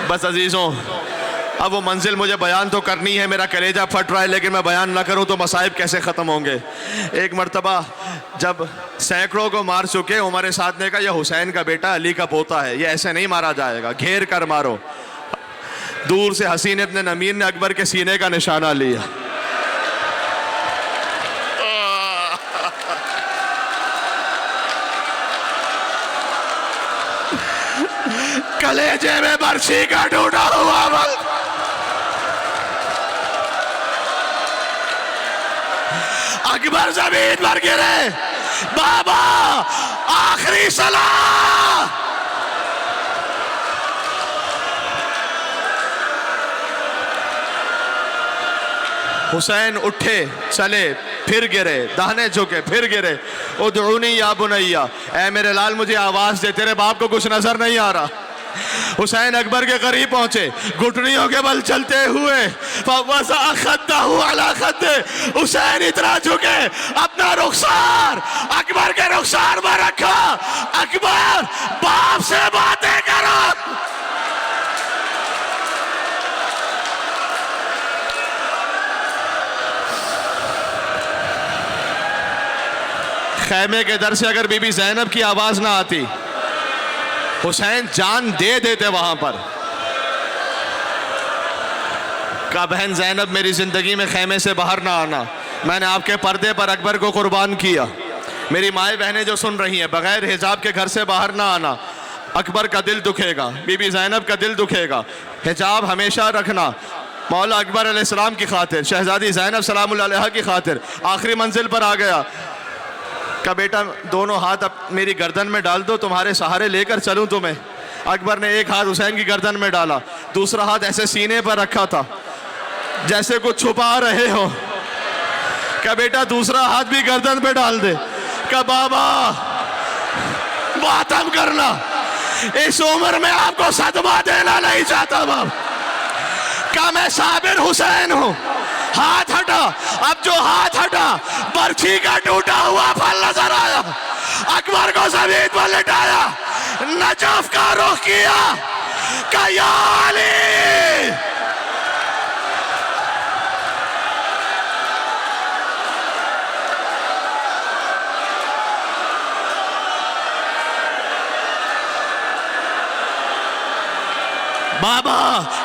بس عزیزوں, اب وہ منزل مجھے بیان تو کرنی ہے, میرا کلیجہ پھٹ رہا ہے, لیکن میں بیان نہ کروں تو مصائب کیسے ختم ہوں گے. ایک مرتبہ جب سینکڑوں کو مار چکے, عمر سعد نے کہا یہ حسین کا بیٹا علی کا پوتا ہے, یہ ایسے نہیں مارا جائے گا, گھیر کر مارو. دور سے حسین ابن نمیر نے اکبر کے سینے کا نشانہ لیا. کلیجے میں برچھی کا ٹوٹا ہوا بل, اکبر زمین پر گرے. بابا آخری سلام. حسین اٹھے چلے, پھر گرے, دہنے جھکے, پھر گرے. ادعونی یا بنیا, اے میرے لال مجھے آواز دے, تیرے باپ کو کچھ نظر نہیں آ رہا. حسین اکبر کے قریب پہنچے, گھٹنیوں کے بل چلتے ہوئے. فَوَضَعَ خَدَّهُ عَلَى خَدِّهِ, حسین اتنا جھکے, اپنا رخسار اکبر کے رخسار میں رکھا. اکبر باپ سے باتیں کرو. خیمے کے در سے اگر بی بی زینب کی آواز نہ آتی, حسین جان دے دیتے وہاں پر. کہا بہن زینب میری زندگی میں خیمے سے باہر نہ آنا, میں نے آپ کے پردے پر اکبر کو قربان کیا. میری مائیں بہنیں جو سن رہی ہیں, بغیر حجاب کے گھر سے باہر نہ آنا. اکبر کا دل دکھے گا، بی بی زینب کا دل دکھے گا. حجاب ہمیشہ رکھنا، مولا اکبر علیہ السلام کی خاطر، شہزادی زینب سلام اللہ علیہا کی خاطر. آخری منزل پر آ گیا، کہا بیٹا دونوں ہاتھ اب میری گردن میں ڈال دو، تمہارے سہارے لے کر چلوں تمہیں. اکبر نے ایک ہاتھ حسین کی گردن میں ڈالا، دوسرا ہاتھ ایسے سینے پر رکھا تھا جیسے کچھ چھپا رہے ہو. کہا بیٹا دوسرا ہاتھ بھی گردن پہ ڈال دے. کہا بابا ماتم کرنا، اس عمر میں آپ کو صدمہ دینا نہیں چاہتا بابا. کہا میں صابر حسین ہوں. ہاتھ ہٹا، اب جو ہاتھ ہٹا برچھی کا ٹوٹا ہوا پھل نظر آیا. اکبر کو زمین پر لٹایا، نجف کا رخ کیا، کہا یا علی. بابا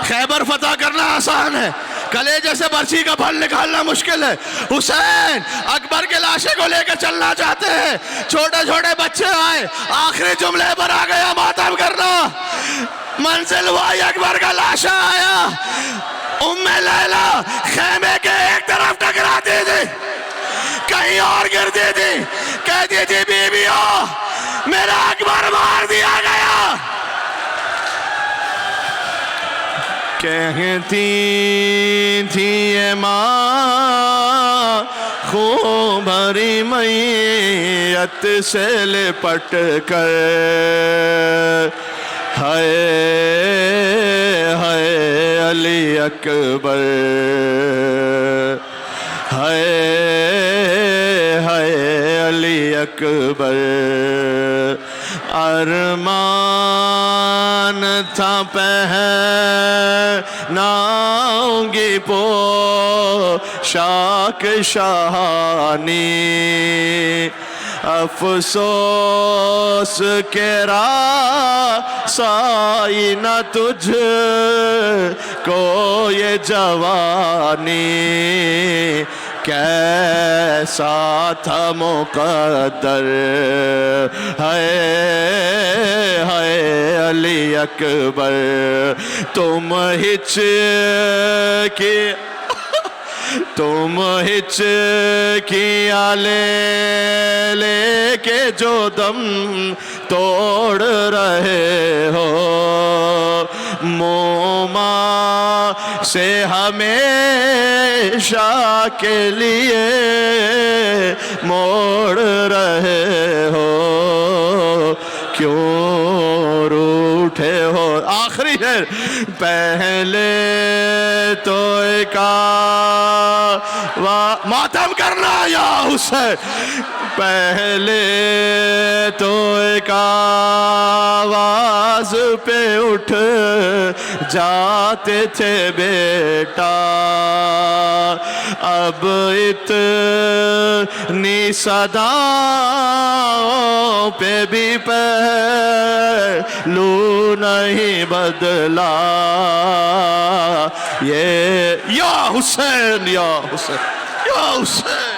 خیبر فتح کرنا آسان ہے، کلیجے سے برچھی کا پھل نکالنا مشکل ہے. حسین اکبر کے لاشے کو لے کر چلنا چاہتے ہیں، چھوٹے چھوٹے بچے آئے، آخری جملے پر آ گیا ماتم کرنا. منزل وائی اکبر کا لاشا آیا، ام لیلہ خیمے کے ایک طرف ٹکراتی تھی، کہیں اور گرتی تھی. کہتی تھی بیویوں میرا اکبر مار دیا گیا. کہتی تھی یہ ماں خون بھری میت سے لپٹ کر، ہائے ہائے علی اکبر، ہائے ہائے علی اکبر. ارمان تھا پہناؤں گی پوشاک شاہانی، افسوس کے رسائی نہ تجھ کو یہ جوانی. کیسا تھا مقدر، ہائے ہائے علی اکبر. تم ہچکیاں لے کے جو دم توڑ رہے ہو، موما سے ہمیشہ کے لیے موڑ رہے ہو، کیوں روٹھے ہو. آخری ہے پہلے تو ماتم کرنا یا حسین، پہلے تو ایک آواز پہ اٹھ جاتے تھے بیٹا، اب اتنی صداؤں پہ بھی پہلو نہیں بدلا. یہ یا حسین یا حسین یا حسین.